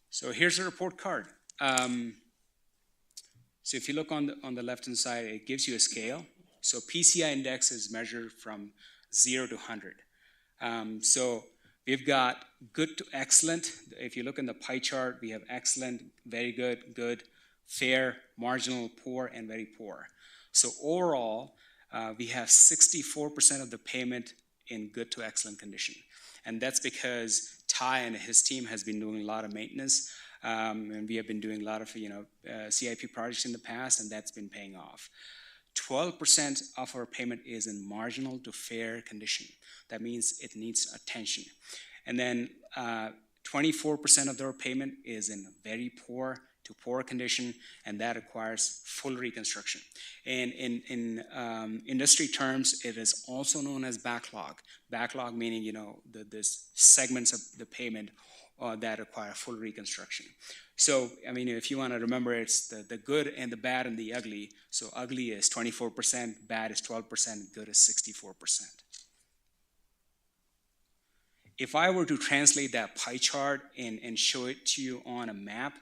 So here's a report card. So if you look on the left-hand side, it gives you a scale. So PCI index is measured from 0 to 100. So we've got good to excellent. If you look in the pie chart, we have excellent, very good, good, fair, marginal, poor, and very poor. So overall, we have 64% of the payment in good to excellent condition. And that's because Ty and his team has been doing a lot of maintenance. And we have been doing a lot of CIP projects in the past, and that's been paying off. 12% of our payment is in marginal to fair condition. That means it needs attention. And then 24% of their payment is in very poor to poor condition, and that requires full reconstruction. And in industry terms, it is also known as backlog. Backlog meaning, this segments of the payment that require full reconstruction. So, I mean, if you want to remember, it's the good and the bad and the ugly. So ugly is 24%, bad is 12%, good is 64%. If I were to translate that pie chart and show it to you on a map,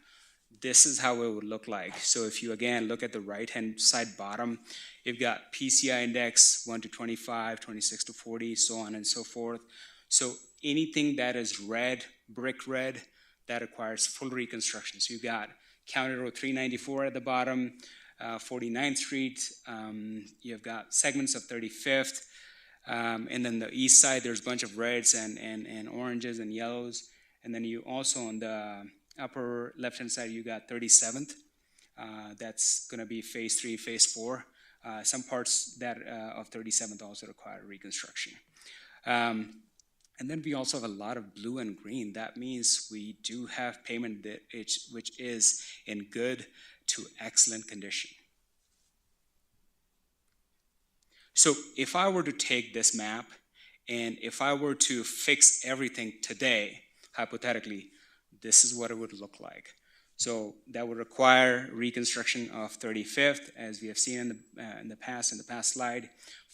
this is how it would look like. So if you, again, look at the right-hand side bottom, you've got PCI index 1 to 25, 26 to 40, so on and so forth. So anything that is red, brick red, that requires full reconstruction. So you've got County Road 394 at the bottom, 49th Street, you've got segments of 35th, and then the east side, there's a bunch of reds and oranges and yellows. And then you also on the upper left-hand side, you got 37th. That's gonna be phase 3, phase 4. Some parts that of 37th also require reconstruction. And then we also have a lot of blue and green. That means we do have payment which is in good to excellent condition. So if I were to take this map and if I were to fix everything today, hypothetically, this is what it would look like. So that would require reconstruction of 35th, as we have seen in the past slide,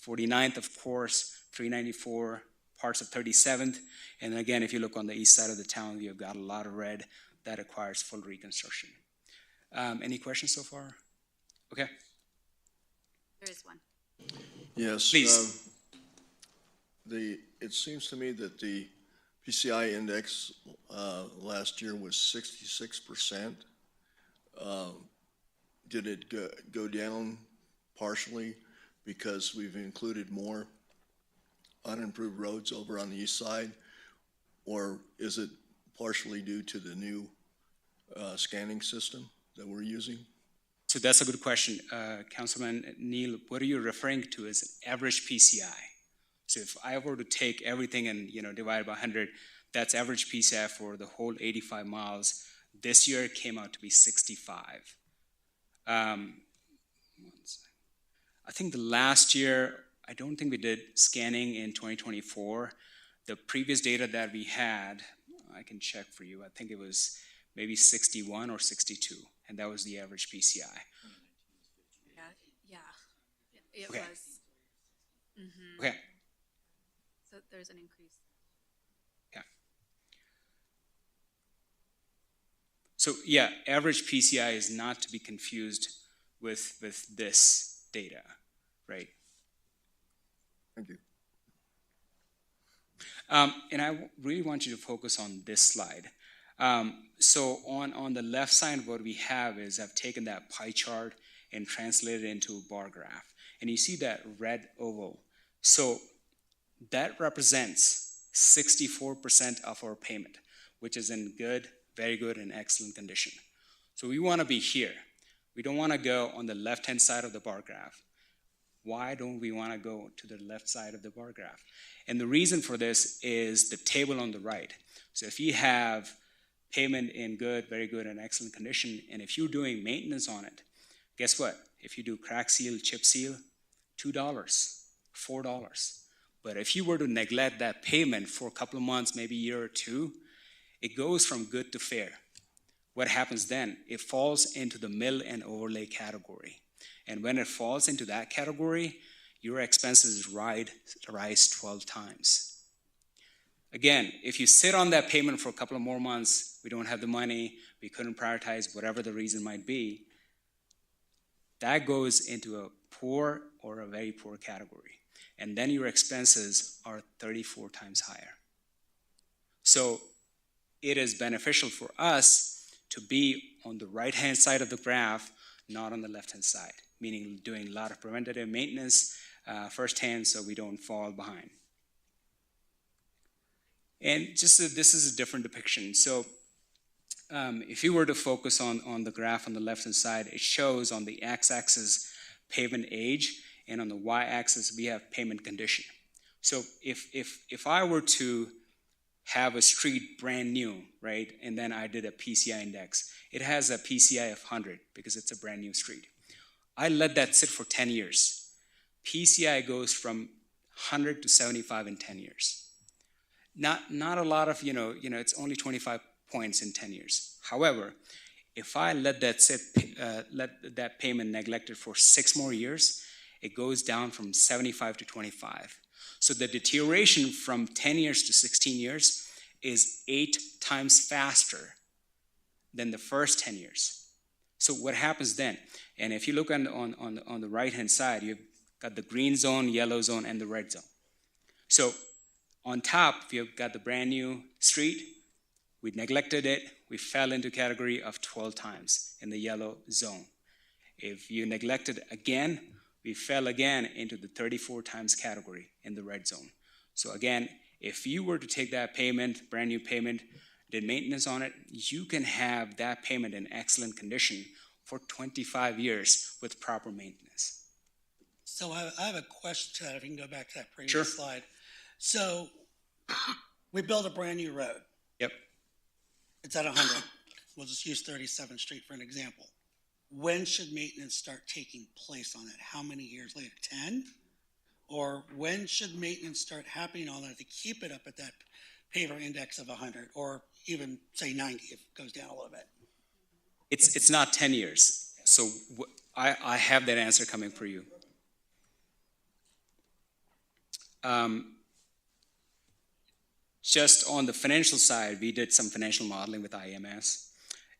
49th, of course, 394, parts of 37th, and again, if you look on the east side of the town, you've got a lot of red that requires full reconstruction. Any questions so far? Okay. There is one. Yes. Please. It seems to me that the PCI index last year was 66%. Did it go down partially because we've included more unimproved roads over on the east side, or is it partially due to the new scanning system that we're using? So that's a good question. Councilman Neal, what are you referring to as an average PCI? So if I were to take everything and divide by 100, that's average PCI for the whole 85 miles. This year it came out to be 65. I think the last year, I don't think we did scanning in 2024. The previous data that we had, I can check for you. I think it was maybe 61 or 62, and that was the average PCI. Yeah, it Okay. was. Okay. So there's an increase. Yeah. So yeah, average PCI is not to be confused with this data, right? Thank you. And I really want you to focus on this slide. So on the left side, what we have is I've taken that pie chart and translated it into a bar graph. And you see that red oval. So that represents 64% of our payment, which is in good, very good, and excellent condition. So we want to be here. We don't want to go on the left-hand side of the bar graph. Why don't we want to go to the left side of the bar graph? And the reason for this is the table on the right. So if you have payment in good, very good, and excellent condition, and if you're doing maintenance on it, guess what? If you do crack seal, chip seal, $2, $4. But if you were to neglect that payment for a couple of months, maybe a year or two, it goes from good to fair. What happens then? It falls into the mill and overlay category. And when it falls into that category, your expenses rise 12 times. Again, if you sit on that payment for a couple of more months, we don't have the money, we couldn't prioritize, whatever the reason might be, that goes into a poor or a very poor category. And then your expenses are 34 times higher. So it is beneficial for us to be on the right-hand side of the graph, not on the left-hand side, meaning doing a lot of preventative maintenance firsthand so we don't fall behind. And just this is a different depiction. So if you were to focus on the graph on the left-hand side, it shows on the x-axis pavement age, and on the y-axis we have payment condition. So if I were to have a street brand new, right, and then I did a PCI index, it has a PCI of 100 because it's a brand new street. I let that sit for 10 years. PCI goes from 100 to 75 in 10 years. Not a lot of, it's only 25 points in 10 years. However, if I let that sit, let that payment neglected for 6 more years, it goes down from 75 to 25. So the deterioration from 10 years to 16 years is 8 times faster than the first 10 years. So what happens then? And if you look on the right-hand side, you've got the green zone, yellow zone, and the red zone. So on top, you've got the brand new street. We neglected it. We fell into category of 12 times in the yellow zone. If you neglected again, we fell again into the 34 times category in the red zone. So again, if you were to take that payment, brand new payment, did maintenance on it, you can have that payment in excellent condition for 25 years with proper maintenance. So I have a question to that, if you can go back to that previous Sure. slide. So we build a brand new road. Yep. It's at 100. We'll just use 37th Street for an example. When should maintenance start taking place on it? How many years later? 10? Or when should maintenance start happening on it to keep it up at that paver index of 100, or even say 90 if it goes down a little bit? It's not 10 years. So I have that answer coming for you. Just on the financial side, we did some financial modeling with IMS.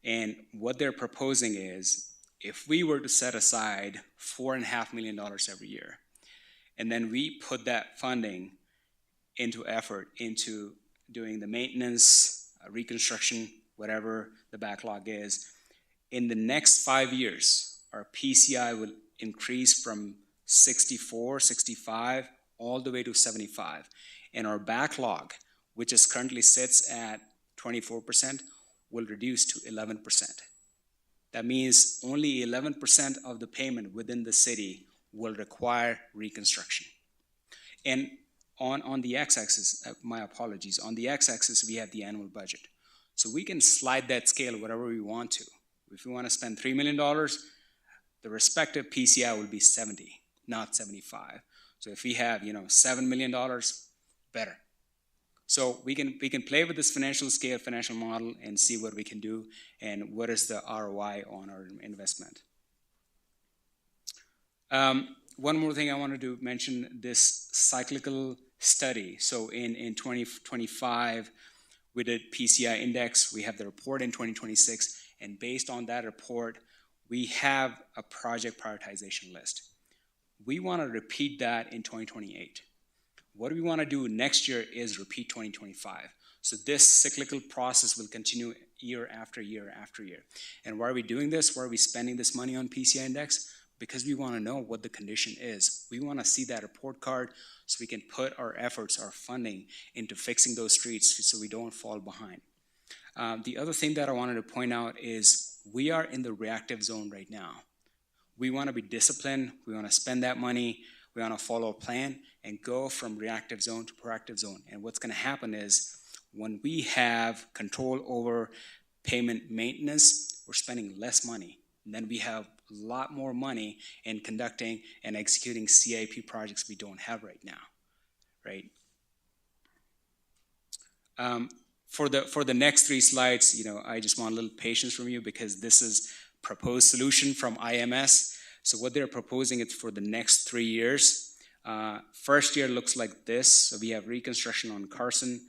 And what they're proposing is, if we were to set aside $4.5 million every year, and then we put that funding into effort into doing the maintenance, reconstruction, whatever the backlog is, in the next 5 years, our PCI will increase from 64, 65, all the way to 75. And our backlog, which is currently sits at 24%, will reduce to 11%. That means only 11% of the payment within the city will require reconstruction. And on the x-axis, my apologies, on the x-axis we have the annual budget. So we can slide that scale whatever we want to. If we want to spend $3 million, the respective PCI will be 70, not 75. So if we have, $7 million, better. So we can play with this financial scale, financial model, and see what we can do and what is the ROI on our investment. One more thing I wanted to mention, this cyclical study. So in 2025, we did PCI index. We have the report in 2026, and based on that report, we have a project prioritization list. We want to repeat that in 2028. What we want to do next year is repeat 2025. So this cyclical process will continue year after year after year. And why are we doing this? Why are we spending this money on PCI index? Because we want to know what the condition is. We want to see that report card so we can put our efforts, our funding into fixing those streets so we don't fall behind. The other thing that I wanted to point out is we are in the reactive zone right now. We want to be disciplined. We want to spend that money. We want to follow a plan and go from reactive zone to proactive zone. And what's going to happen is when we have control over payment maintenance, we're spending less money. And then we have a lot more money in conducting and executing CIP projects we don't have right now, right? For the next 3 slides, I just want a little patience from you because this is proposed solution from IMS. So what they're proposing is for the next 3 years. First year looks like this. So we have reconstruction on Carson,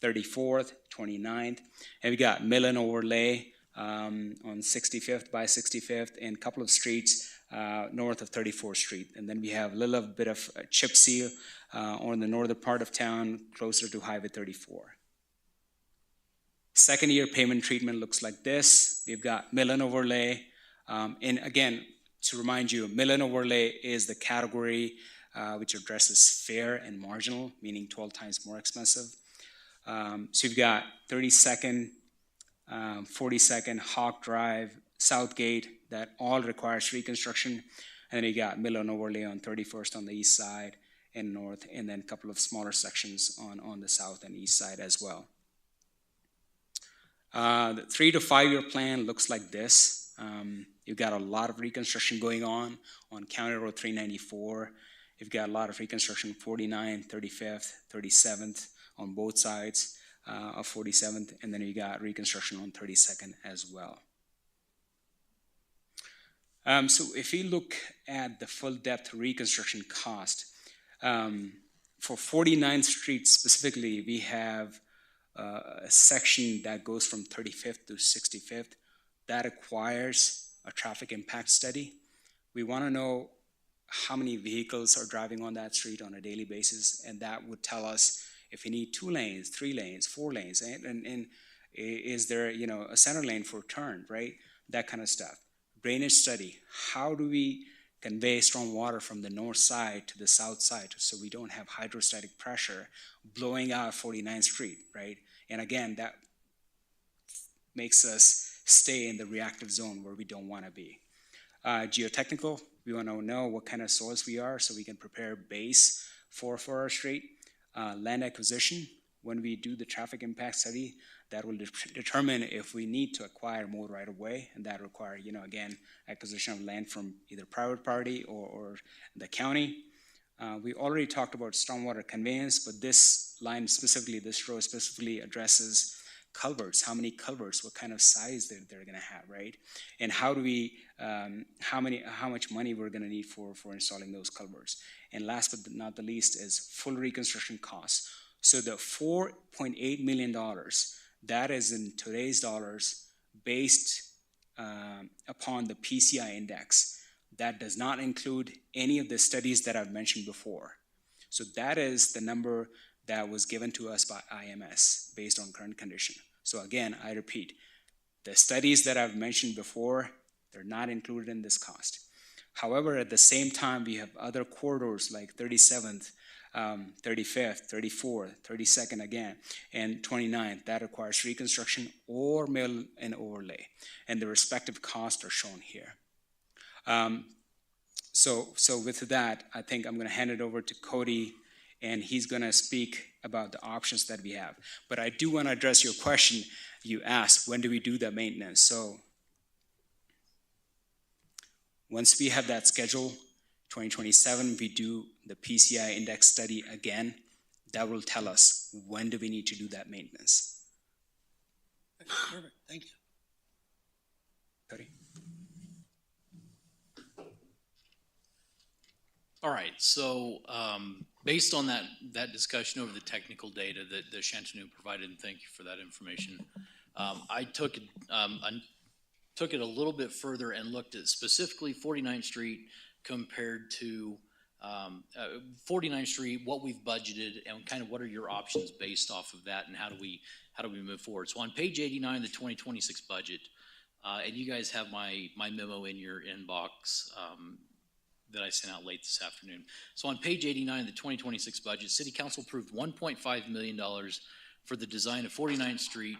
34th, 29th, and we got mill and overlay on 65th by 65th and a couple of streets north of 34th Street. And then we have a little bit of chip seal on the northern part of town closer to Highway 34. Second year payment treatment looks like this. We've got mill and overlay. And again, to remind you, mill and overlay is the category which addresses fair and marginal, meaning 12 times more expensive. So you've got 32nd, 42nd, Hawk Drive, Southgate, that all requires reconstruction. And then you got mill and overlay on 31st on the east side and north, and then a couple of smaller sections on the south and east side as well. The 3 to 5 year plan looks like this. You've got a lot of reconstruction going on County Road 394. You've got a lot of reconstruction 49th, 35th, 37th on both sides of 47th, and then you got reconstruction on 32nd as well. So if you look at the full depth reconstruction cost, for 49th Street specifically, we have a section that goes from 35th to 65th that requires a traffic impact study. We want to know how many vehicles are driving on that street on a daily basis, and that would tell us if we need 2 lanes, 3 lanes, 4 lanes, and is there a center lane for turn, right? That kind of stuff. Drainage study. How do we convey storm water from the north side to the south side so we don't have hydrostatic pressure blowing out 49th Street, right? And again, that makes us stay in the reactive zone where we don't want to be. Geotechnical, we want to know what kind of soils we are so we can prepare base for our street. Land acquisition, when we do the traffic impact study, that will determine if we need to acquire more right of way, and that require, again, acquisition of land from either private party or the county. We already talked about stormwater conveyance, but this line specifically, this row specifically addresses culverts. How many culverts? What kind of size they're going to have, right? And how do we, how much money we're going to need for installing those culverts? And last but not the least is full reconstruction costs. So the $4.8 million, that is in today's dollars based upon the PCI index. That does not include any of the studies that I've mentioned before. So that is the number that was given to us by IMS based on current condition. So again, I repeat, the studies that I've mentioned before, they're not included in this cost. However, at the same time, we have other corridors like 37th, 35th, 34th, 32nd again, and 29th that requires reconstruction or mill and overlay. And the respective costs are shown here. So with that, I think I'm going to hand it over to Cody, and he's going to speak about the options that we have. But I do want to address your question you asked, when do we do the maintenance? So once we have that schedule, 2027, we do the PCI index study again. that will tell us when do we need to do that maintenance. Perfect, thank you. Cody? All right, so, based on that discussion over the technical data that Shantanu provided, and thank you for that information, I took it a little bit further and looked at specifically 49th Street compared to 49th Street, what we've budgeted, and kind of what are your options based off of that, and how do we move forward? So on page 89, the 2026 budget, and you guys have my memo in your inbox that I sent out late this afternoon. So on page 89 of the 2026 budget, City Council approved $1.5 million for the design of 49th Street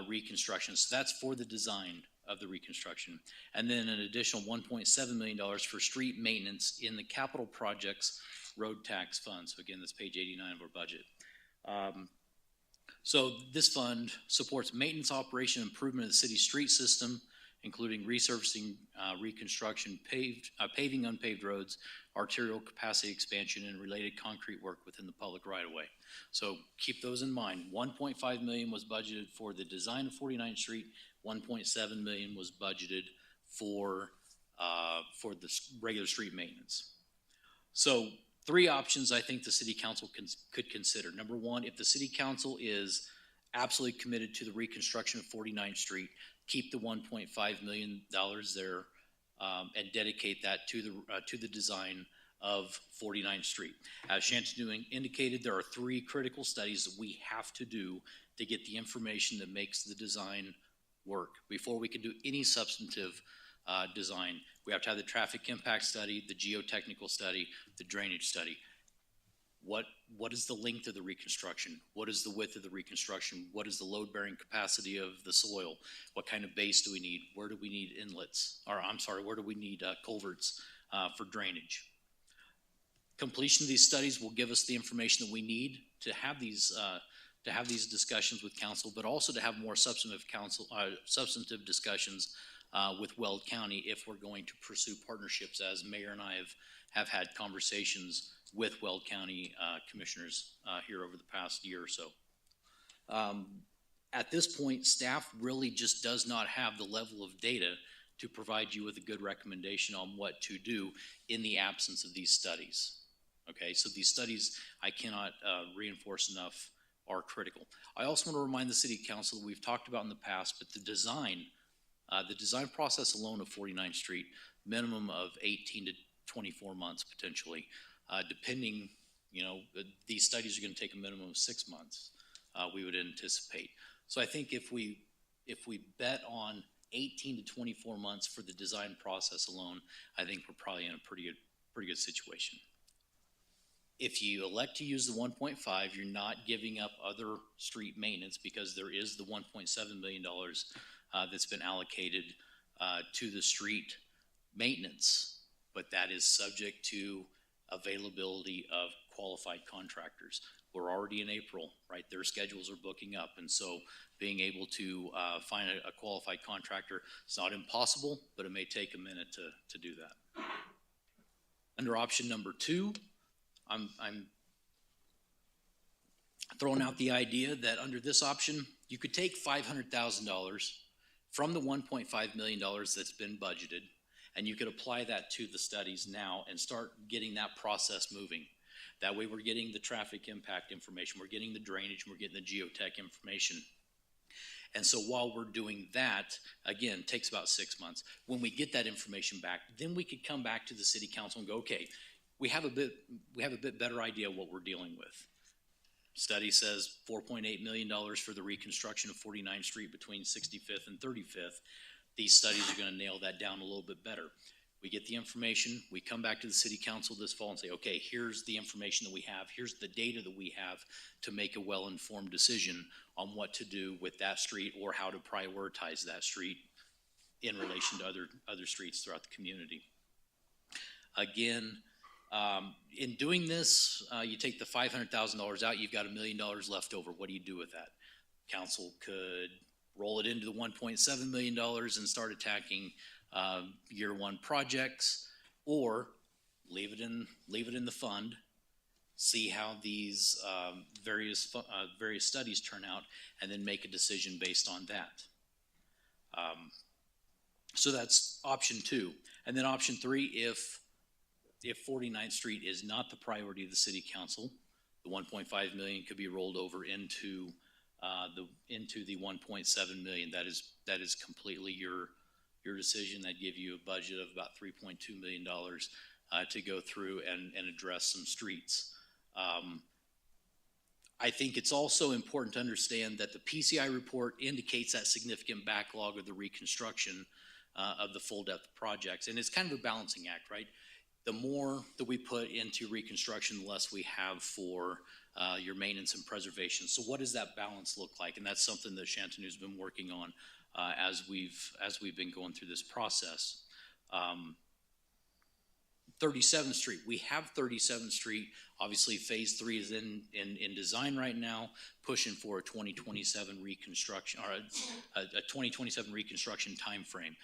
reconstruction. So that's for the design of the reconstruction. And then an additional $1.7 million for street maintenance in the capital projects road tax fund. So again, that's page 89 of our budget. So this fund supports maintenance, operation, improvement of the city's street system, including resurfacing, reconstruction, paving unpaved roads, arterial capacity expansion, and related concrete work within the public right-of-way. So keep those in mind. $1.5 million was budgeted for the design of 49th Street. $1.7 million was budgeted for the regular street maintenance. So 3 options I think the city council could consider. Number one, if the city council is absolutely committed to the reconstruction of 49th Street, keep the $1.5 million there and dedicate that to the design of 49th Street. As Shantanu indicated, there are 3 critical studies that we have to do to get the information that makes the design work. Before we can do any substantive design, we have to have the traffic impact study, the geotechnical study, the drainage study. What is the length of the reconstruction? What is the width of the reconstruction? What is the load-bearing capacity of the soil? What kind of base do we need? Where do we need inlets? Or I'm sorry, where do we need culverts for drainage? Completion of these studies will give us the information that we need to have these discussions with council, but also to have more substantive substantive discussions with Weld County if we're going to pursue partnerships, as Mayor and I have had conversations with Weld County commissioners here over the past year or so. At this point, staff really just does not have the level of data to provide you with a good recommendation on what to do in the absence of these studies. Okay, so these studies, I cannot reinforce enough, are critical. I also want to remind the city council that we've talked about in the past, but the design process alone of 49th Street, minimum of 18 to 24 months potentially, depending, these studies are going to take a minimum of 6 months, we would anticipate. So I think if we bet on 18 to 24 months for the design process alone, I think we're probably in a pretty good situation. If you elect to use the 1.5, you're not giving up other street maintenance because there is the $1.7 million that's been allocated to the street maintenance, but that is subject to availability of qualified contractors. We're already in April, right? Their schedules are booking up, and so being able to find a qualified contractor is not impossible, but it may take a minute to do that. Under option number 2, I'm throwing out the idea that under this option, you could take $500,000 from the $1.5 million that's been budgeted, and you could apply that to the studies now and start getting that process moving. That way we're getting the traffic impact information, we're getting the drainage, we're getting the geotech information. And so while we're doing that, again, it takes about 6 months. When we get that information back, then we could come back to the city council and go, okay, we have a bit better idea of what we're dealing with. Study says $4.8 million for the reconstruction of 49th Street between 65th and 35th. These studies are going to nail that down a little bit better. We get the information, we come back to the city council this fall and say, okay, here's the information that we have, here's the data that we have to make a well-informed decision on what to do with that street or how to prioritize that street in relation to other streets throughout the community. Again, in doing this, you take the $500,000 out, you've got $1 million left over. What do you do with that? Council could roll it into the $1.7 million and start attacking year 1 projects, or leave it in the fund see how these various studies turn out, and then make a decision based on that. So that's option 2. And then option 3, if 49th Street is not the priority of the city council, the 1.5 million could be rolled over into the 1.7 million. That is completely your decision. That'd give you a budget of about $3.2 million to go through and address some streets. I think it's also important to understand that the PCI report indicates that significant backlog of the reconstruction of the full depth projects. And it's kind of a balancing act, right? The more that we put into reconstruction, the less we have for your maintenance and preservation. So what does that balance look like? And that's something that Chantanu's been working on as we've been going through this process. 37th Street, we have 37th Street. Obviously, phase 3 is in design right now, pushing for a 2027 reconstruction, or a 2027 reconstruction timeframe.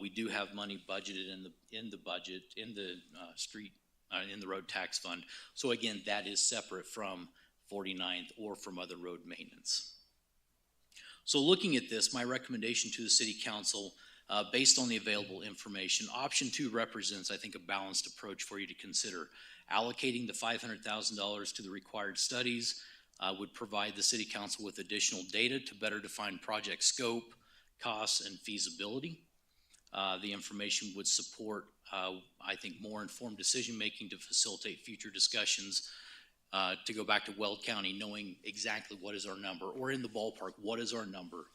We do have money budgeted in the budget, in the in the road tax fund. So again, that is separate from 49th or from other road maintenance. So looking at this, my recommendation to the city council, based on the available information, option 2 represents, I think, a balanced approach for you to consider. Allocating the $500,000 to the required studies would provide the city council with additional data to better define project scope, costs, and feasibility. The information would support, I think, more informed decision-making to facilitate future discussions. To go back to Weld County, knowing exactly what is our number, or in the ballpark, what is our number,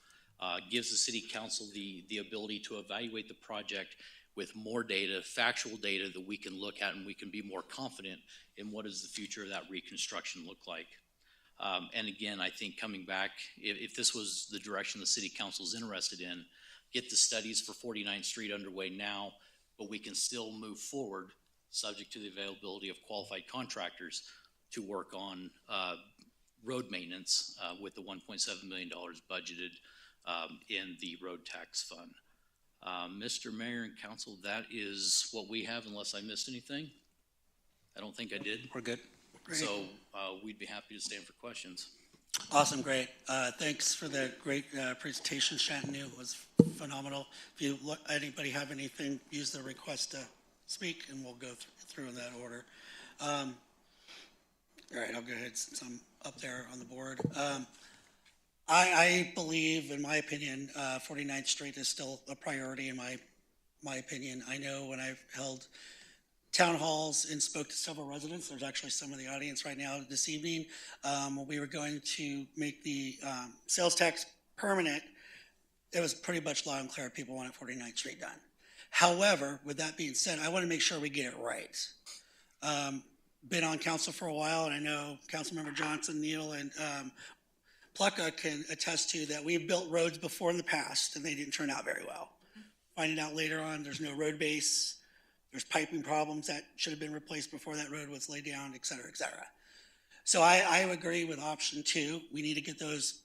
gives the city council the ability to evaluate the project with more data, factual data that we can look at, and we can be more confident in what does the future of that reconstruction look like. And again, I think coming back, if this was the direction the city council is interested in, get the studies for 49th Street underway now, but we can still move forward, subject to the availability of qualified contractors, to work on road maintenance with the $1.7 million budgeted in the road tax fund. Mr. Mayor and Council, that is what we have, unless I missed anything. I don't think I did. We're good. Great. So we'd be happy to stand for questions. Awesome, great. Thanks for the great presentation, Shantanu. It was phenomenal. If you anybody have anything, use the request to speak, and we'll go through in that order. All right, I'll go ahead since I'm up there on the board. I believe, in my opinion, 49th Street is still a priority in my opinion. I know when I've held town halls and spoke to several residents, there's actually some in the audience right now this evening, when we were going to make the sales tax permanent, it was pretty much loud and clear people wanted 49th Street done. However, with that being said, I want to make sure we get it right. Been on council for a while, and I know Councilmember Johnson, Neal, and Plucka can attest to that we've built roads before in the past, and they didn't turn out very well. Finding out later on, there's no road base, there's piping problems that should have been replaced before that road was laid down, et cetera, et cetera. So I agree with option 2. We need to get those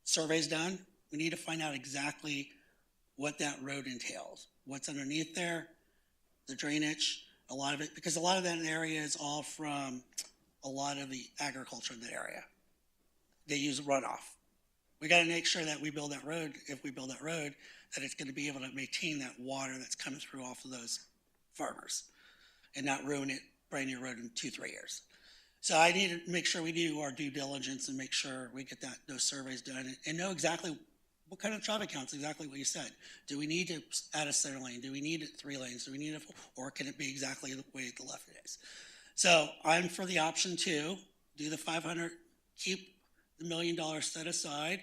surveys done. We need to find out exactly what that road entails, what's underneath there, the drainage, a lot of it, because a lot of that area is all from a lot of the agriculture in that area. They use runoff. We got to make sure that we build that road, if we build that road, that it's going to be able to maintain that water that's coming through off of those farmers and not ruin it, brand new road in 2-3 years. So I need to make sure we do our due diligence and make sure we get those surveys done and know exactly what kind of traffic counts, exactly what you said. Do we need to add a center lane? Do we need 3 lanes? Do we need or can it be exactly the way the left it is? So I'm for the option 2, do the 500, keep the $1 million set aside,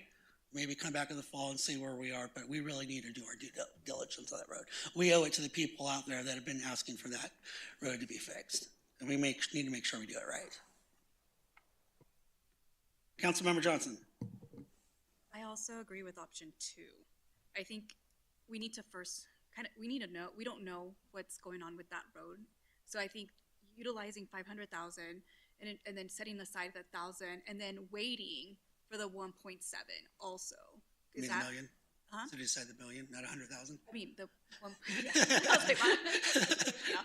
maybe come back in the fall and see where we are, but we really need to do our due diligence on that road. We owe it to the people out there that have been asking for that road to be fixed. And we need to make sure we do it right. Councilmember Johnson. I also agree with option 2. I think we need to first we need to know, we don't know what's going on with that road. So I think utilizing 500,000 and then setting aside the 1,000 and then waiting for the 1.7 also. Million? Huh? So decide the million, not 100,000? I mean, the one, yeah. I was like, what? Yeah.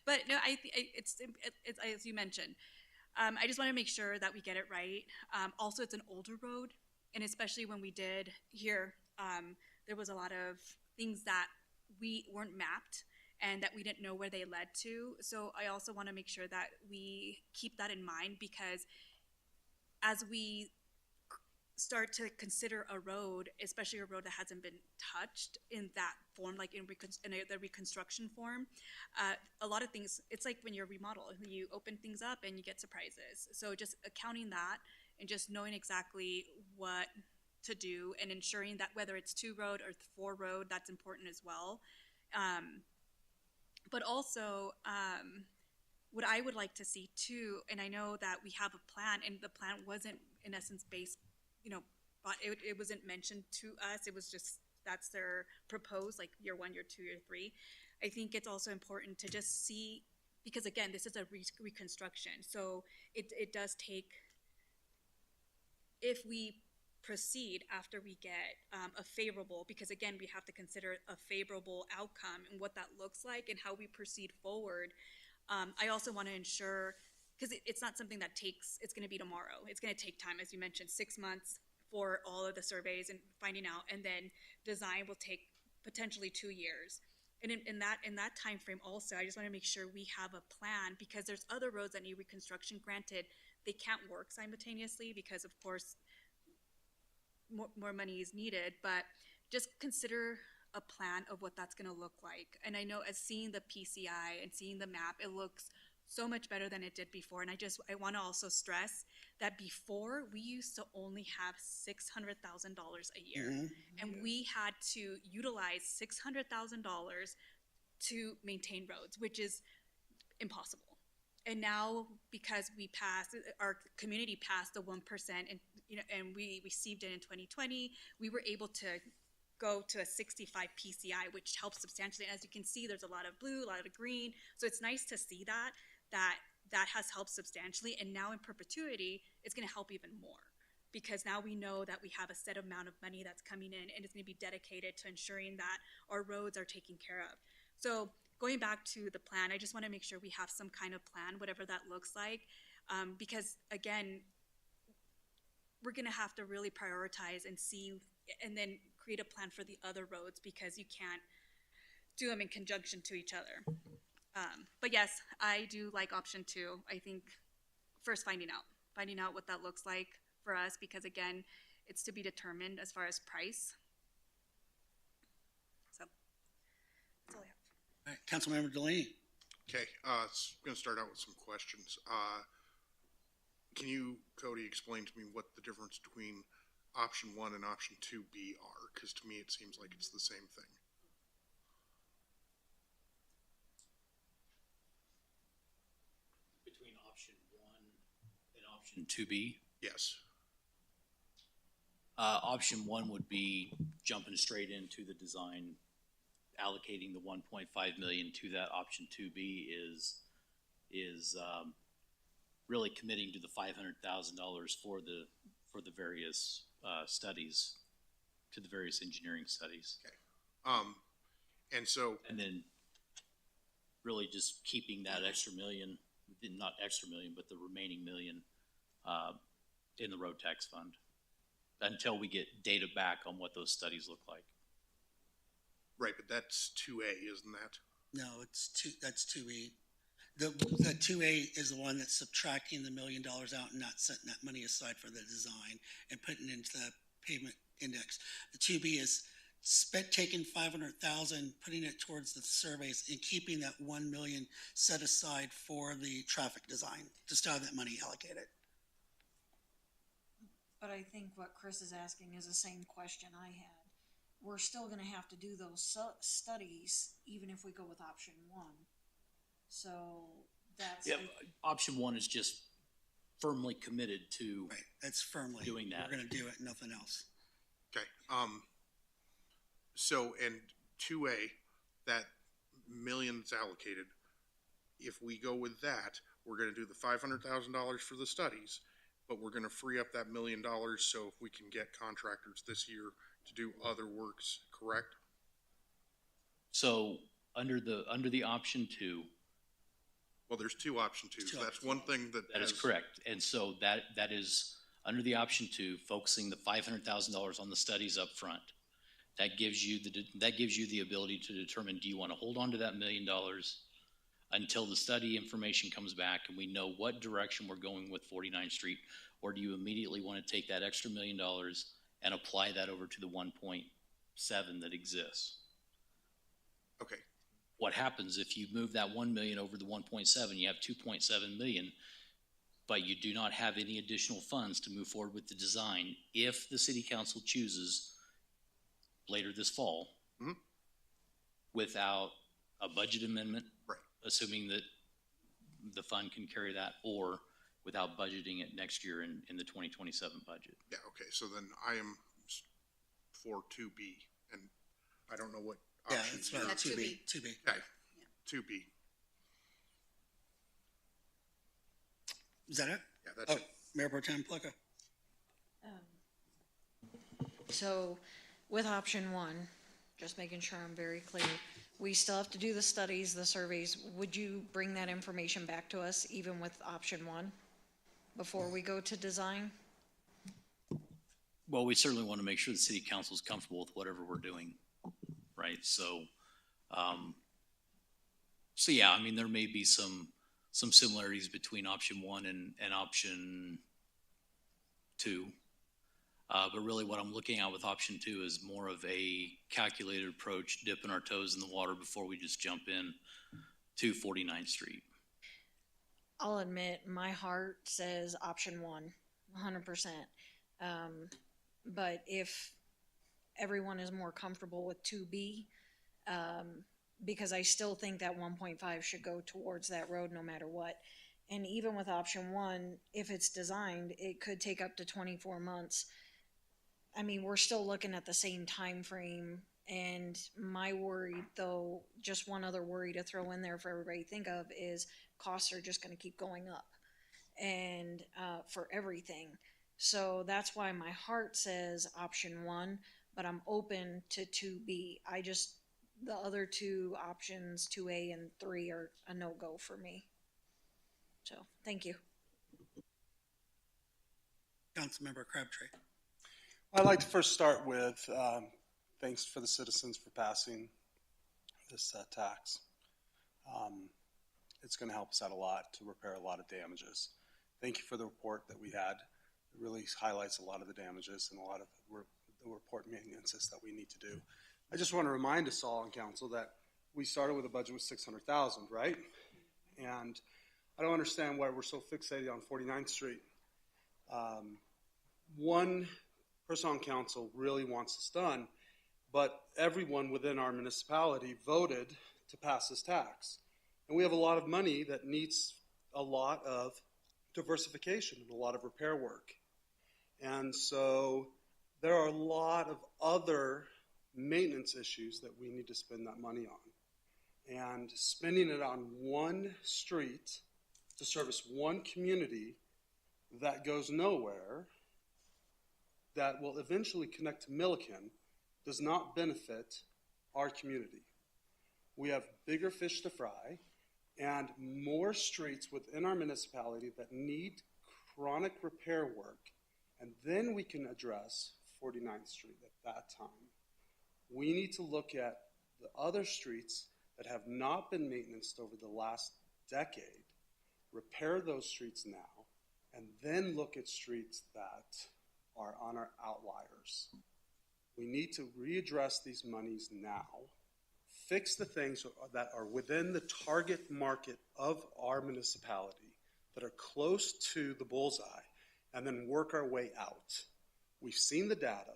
But no, it's, as you mentioned, I just want to make sure that we get it right. Also, it's an older road, and especially when we did here, there was a lot of things that we weren't mapped and that we didn't know where they led to. So I also want to make sure that we keep that in mind, because as we start to consider a road, especially a road that hasn't been touched in that form, like in the reconstruction form, a lot of things, it's like when you're remodel, you open things up and you get surprises. So just accounting that and just knowing exactly what to do and ensuring that whether it's 2 road or 4 road, that's important as well. But also, what I would like to see too, and I know that we have a plan, and the plan wasn't in essence based, but it wasn't mentioned to us. It was just, that's their proposed, like year 1, year 2, year 3. I think it's also important to just see, because again, this is a reconstruction. So it does take, if we proceed after we get a favorable, because again, we have to consider a favorable outcome and what that looks like and how we proceed forward. I also want to ensure, because it's not something that it's going to be tomorrow. It's going to take time, as you mentioned, 6 months for all of the surveys and finding out, and then design will take potentially 2 years. And in that time frame also, I just want to make sure we have a plan, because there's other roads that need reconstruction. Granted, they can't work simultaneously because, of course, more money is needed, but just consider a plan of what that's going to look like. And I know, as seeing the PCI and seeing the map, it looks so much better than it did before. And I want to also stress that before, we used to only have $600,000 a year, and we had to utilize $600,000 to maintain roads, which is impossible. And now, because our community passed the 1%, and and we received it in 2020, we were able to go to a 65 PCI, which helps substantially. And as you can see, there's a lot of blue, a lot of green. So it's nice to see that has helped substantially. And now in perpetuity, it's going to help even more, because now we know that we have a set amount of money that's coming in, and it's going to be dedicated to ensuring that our roads are taken care of. So going back to the plan, I just want to make sure we have some kind of plan, whatever that looks like, because again, we're going to have to really prioritize and see, and then create a plan for the other roads, because you can't do them in conjunction to each other. But yes, I do like option 2. I think first finding out what that looks like for us, because again, it's to be determined as far as price. So that's all I have. All right, Councilmember Delaney. Okay, I'm going to start out with some questions. Can you, Cody, explain to me what the difference between option 1 and option 2B are? Because to me, it seems like it's the same thing. Between option 1 and option 2B? Yes. Option 1 would be jumping straight into the design, allocating the 1.5 million to that. Option 2B is really committing to the $500,000 for the various studies, to the various engineering studies. Okay. And so, And then really just keeping that extra million, not extra million, but the remaining million in the road tax fund until we get data back on what those studies look like. right, but that's 2A, isn't that? No, that's 2E. The 2A is the one that's subtracting the $1 million out and not setting that money aside for the design and putting it into the pavement index. The 2B is taking 500,000, putting it towards the surveys, and keeping that 1 million set aside for the traffic design, just to have that money allocated. But I think what Chris is asking is the same question I had. We're still gonna have to do those studies, even if we go with option 1. So that's. Yeah, option 1 is just firmly committed to Right, that's firmly doing that. We're going to do it, nothing else. Okay. So, and 2A, that million's allocated. If we go with that, we're going to do the $500,000 for the studies, but we're going to free up that $1 million. So if we can get contractors this year, to do other works, correct? So under the option two, Well, there's two option twos. Two That's option one thing that that is has- correct. And so that is under the option two, focusing the $500,000 on the studies up front. That gives you the ability to determine, do you want to hold on to that $1 million until the study information comes back and we know what direction we're going with 49th Street? Or do you immediately want to take that extra $1 million and apply that over to the 1.7 that exists? Okay, What happens if you move that 1 million over the 1.7, you have 2.7 million, but you do not have any additional funds to move forward with the design if the city council chooses later this fall Mhm. without a budget amendment, Right. assuming that the fund can carry that, or without budgeting it next year in the 2027 budget. yeah, okay, so then I am for 2B, and I don't know what Yeah, options it's you're. about That's 2B, 2B. 2B. Okay, 2B, Is that it? yeah, that's Oh, it. Mayor Pro Tem Pleca. So with option one, just making sure I'm very clear, we still have to do the studies, the surveys. Would you bring that information back to us even with option one before we go to design? Well, we certainly want to make sure the city council is comfortable with whatever we're doing, right? So, so yeah, I mean, there may be some similarities between option one and option two. But really what I'm looking at with option two is more of a calculated approach, dipping our toes in the water before we just jump in to 49th Street. I'll admit, my heart says option one, 100%. But if everyone is more comfortable with 2B, because I still think that 1.5 should go towards that road no matter what. And even with option one, if it's designed, it could take up to 24 months. I mean, we're still looking at the same time frame. And my worry, though, just one other worry to throw in there for everybody to think of is costs are just going to keep going up, and for everything. So that's why my heart says option one, but I'm open to 2B. The other two options, 2A and 3, are a no-go for me. So, thank you. Councilmember Crabtree. I'd like to first start with thanks for the citizens for passing this tax. It's going to help us out a lot to repair a lot of damages. Thank you for the report that we had. It really highlights a lot of the damages and a lot of the report maintenances that we need to do. I just want to remind us all on council that we started with a budget with $600,000, right? And I don't understand why we're so fixated on 49th Street. One person on council really wants this done, but everyone within our municipality voted to pass this tax. And we have a lot of money that needs a lot of diversification and a lot of repair work. And so there are a lot of other maintenance issues that we need to spend that money on. And spending it on one street to service one community that goes nowhere, that will eventually connect to Milliken, does not benefit our community. We have bigger fish to fry and more streets within our municipality that need chronic repair work, and then we can address 49th Street at that time. We need to look at the other streets that have not been maintained over the last decade, repair those streets now, and then look at streets that are on our outliers. We need to readdress these monies now, fix the things that are within the target market of our municipality, that are close to the bullseye, and then work our way out. We've seen the data.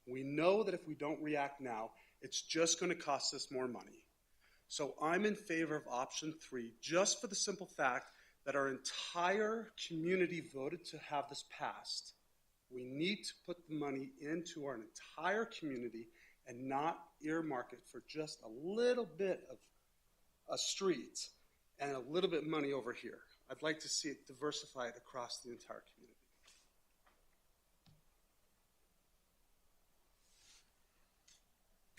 We know that if we don't react now, it's just going to cost us more money. So I'm in favor of option 3, just for the simple fact that our entire community voted to have this passed. We need to put the money into our entire community and not earmark it for just a little bit of a street and a little bit of money over here. I'd like to see it diversified across the entire community.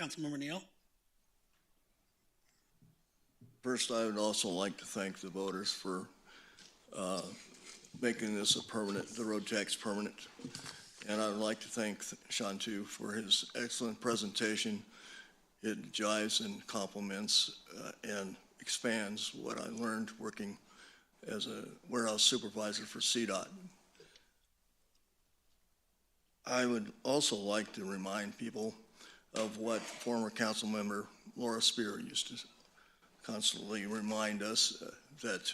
Councilmember Neal? First, I would also like to thank the voters for making this a permanent, the road tax permanent. And I would like to thank Shantu for his excellent presentation. It jives and complements and expands what I learned working as a warehouse supervisor for CDOT. I would also like to remind people of what former council member Laura Spear used to constantly remind us that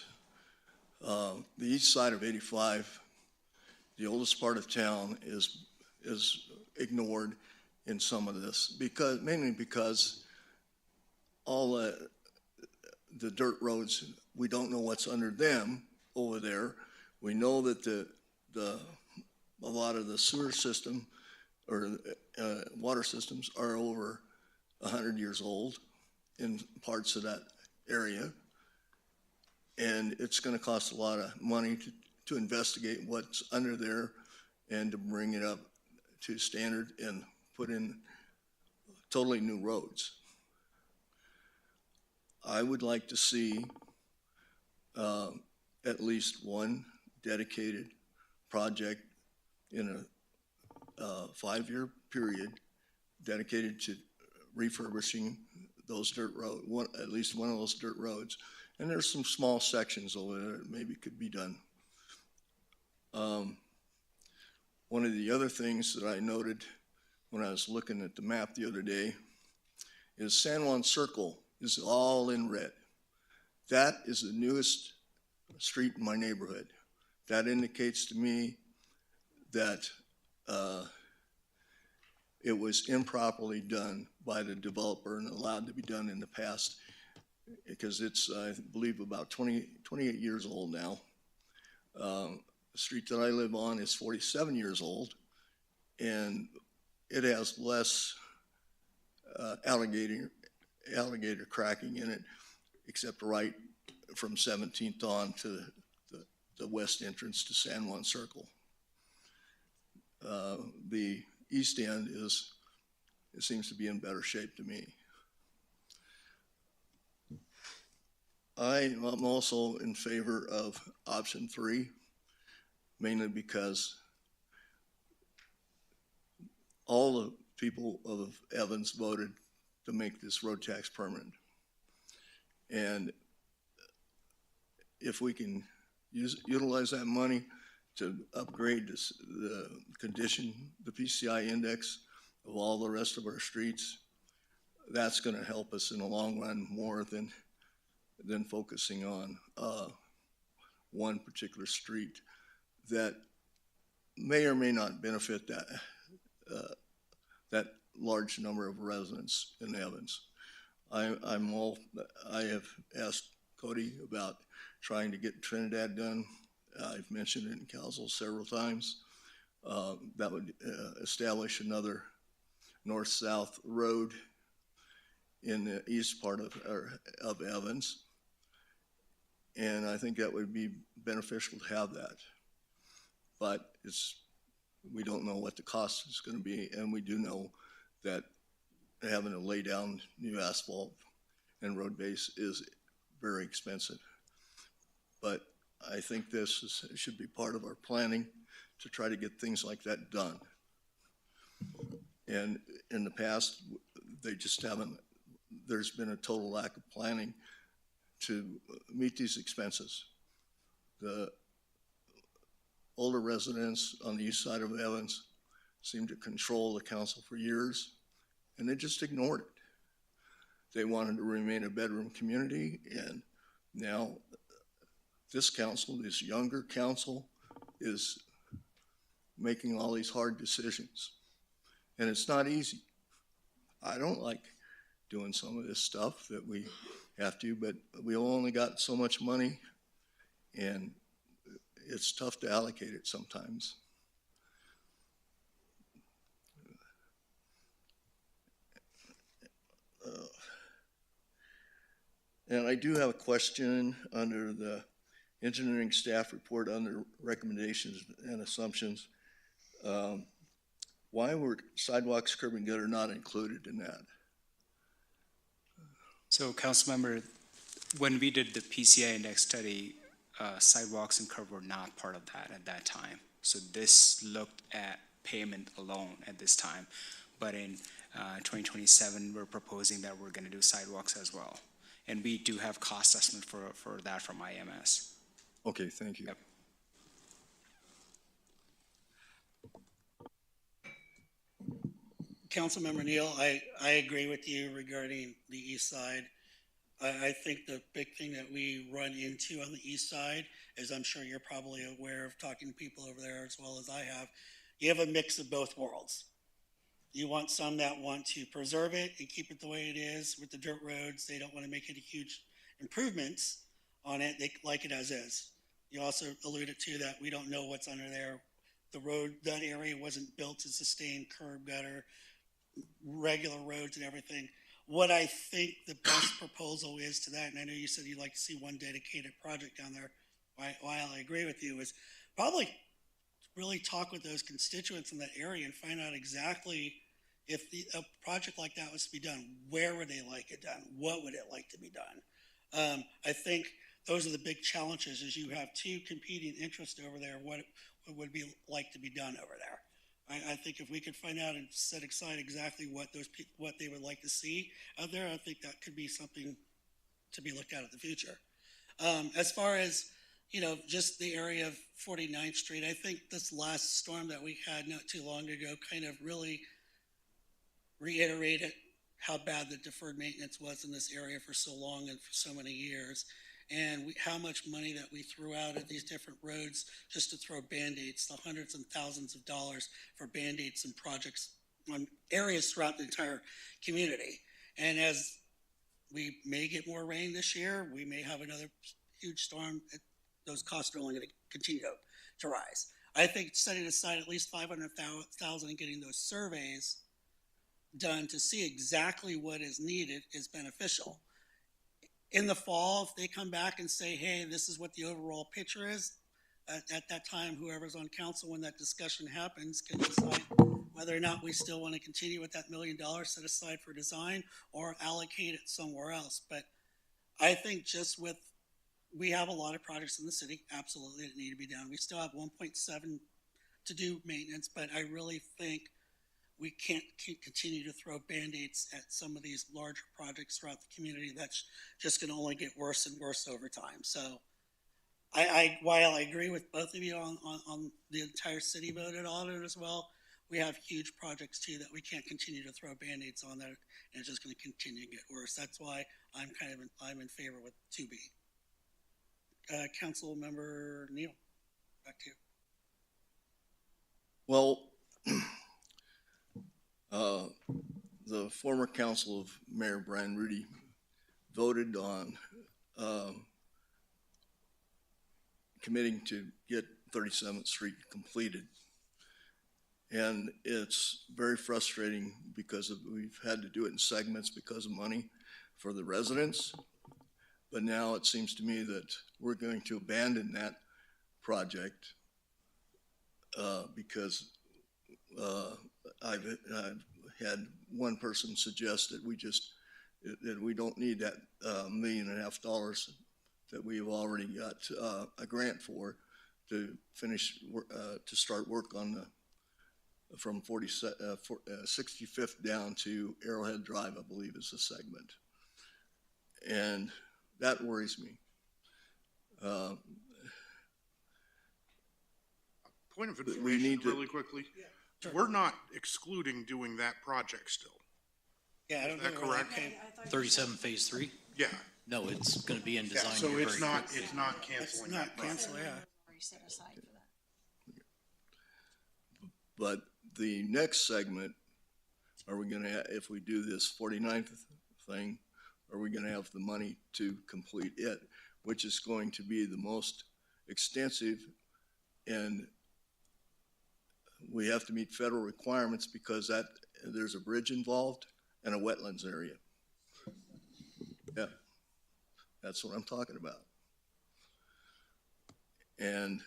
the east side of 85, the oldest part of town, is ignored in some of this, mainly because all the dirt roads, we don't know what's under them over there. We know that a lot of the sewer system or water systems are over 100 years old in parts of that area. And it's going to cost a lot of money to investigate what's under there and to bring it up to standard and put in totally new roads. I would like to see at least one dedicated project in a 5-year period dedicated to refurbishing those dirt roads, at least one of those dirt roads. And there's some small sections over there that maybe could be done. One of the other things that I noted when I was looking at the map the other day is San Juan Circle is all in red. That is the newest street in my neighborhood. That indicates to me that it was improperly done by the developer and allowed to be done in the past, because it's, I believe, about 28 years old now. The street that I live on is 47 years old, and it has less alligator cracking in it, except right from 17th on to the west entrance to San Juan Circle. The east end it seems to be in better shape to me. I'm also in favor of option 3, mainly because all the people of Evans voted to make this road tax permanent. And if we can utilize that money to upgrade the condition, the PCI index of all the rest of our streets, that's going to help us in the long run more than focusing on one particular street that may or may not benefit that large number of residents in Evans. I have asked Cody about trying to get Trinidad done. I've mentioned it in council several times. That would establish another north-south road in the east part of Evans. And I think that would be beneficial to have that. But we don't know what the cost is going to be, and we do know that having to lay down new asphalt and road base is very expensive. But I think this should be part of our planning to try to get things like that done. And in the past, they just haven't, there's been a total lack of planning to meet these expenses. The older residents on the east side of Evans seem to control the council for years, and they just ignored it. They wanted to remain a bedroom community, and now this council, this younger council, is making all these hard decisions. And it's not easy. I don't like doing some of this stuff that we have to, but we only got so much money, and it's tough to allocate it sometimes. And I do have a question under the engineering staff report under recommendations and assumptions. Why were sidewalks, curb and gutter not included in that? So Councilmember, when we did the PCI index study, sidewalks and curb were not part of that at that time. So this looked at pavement alone at this time. But in 2027, we're proposing that we're going to do sidewalks as well. And we do have cost estimate for that from IMS. Okay, thank you. Yep. Councilmember Neal, I agree with you regarding the east side. I think the big thing that we run into on the east side, as I'm sure you're probably aware of talking to people over there as well as I have, you have a mix of both worlds. You want some that want to preserve it and keep it the way it is with the dirt roads. They don't want to make any huge improvements on it. They like it as is. You also alluded to that we don't know what's under there. The road, that area wasn't built to sustain curb gutter, regular roads and everything. What I think the best proposal is to that, and I know you said you'd like to see one dedicated project down there, while I agree with you, is probably really talk with those constituents in that area and find out exactly if a project like that was to be done, where would they like it done? What would it like to be done? I think those are the big challenges is you have two competing interests over there. What would be like to be done over there? I think if we could find out and set aside exactly what what they would like to see out there, I think that could be something to be looked at in the future. As far as, just the area of 49th Street, I think this last storm that we had not too long ago kind of really reiterated how bad the deferred maintenance was in this area for so long and for so many years. And how much money that we threw out at these different roads just to throw Band-Aids, the hundreds and thousands of dollars for Band-Aids and projects on areas throughout the entire community. And as we may get more rain this year, we may have another huge storm. Those costs are only going to continue to rise. I think setting aside at least $500,000 and getting those surveys done to see exactly what is needed is beneficial. In the fall, if they come back and say, hey, this is what the overall picture is, at that time, whoever's on council when that discussion happens can decide whether or not we still want to continue with that $1 million set aside for design or allocate it somewhere else. But I think we have a lot of projects in the city, absolutely, that need to be done. We still have 1.7 to do maintenance, but I really think we can't continue to throw Band-Aids at some of these larger projects throughout the community. That's just going to only get worse and worse over time. So while I agree with both of you on the entire city voted on it as well, we have huge projects too that we can't continue to throw Band-Aids on that, and it's just going to continue to get worse. That's why I'm in favor with 2B. Council Member Neal, back to you. Well, the former council of Mayor Brian Rudy voted on committing to get 37th Street completed. And it's very frustrating because we've had to do it in segments because of money for the residents. But now it seems to me that we're going to abandon that project because I've had one person suggest that we don't need that $1.5 million that we've already got a grant for to finish to start work on from 65th down to Arrowhead Drive, I believe is the segment, and that worries me. Point of We information need to- really quickly. Yeah, sure. We're not excluding doing that project still. Yeah, I don't Is that know where correct? came. 37 Phase 3? Yeah. No, it's going to be in Yeah, design. so here it's very not, quickly. it's not It's canceling not that project. cancel, yeah. Already set aside for that. But the next segment, are we going to, if we do this 49th thing, are we going to have the money to complete it, which is going to be the most extensive, and we have to meet federal requirements because there's a bridge involved and a wetlands area. Yeah, that's what I'm talking about. And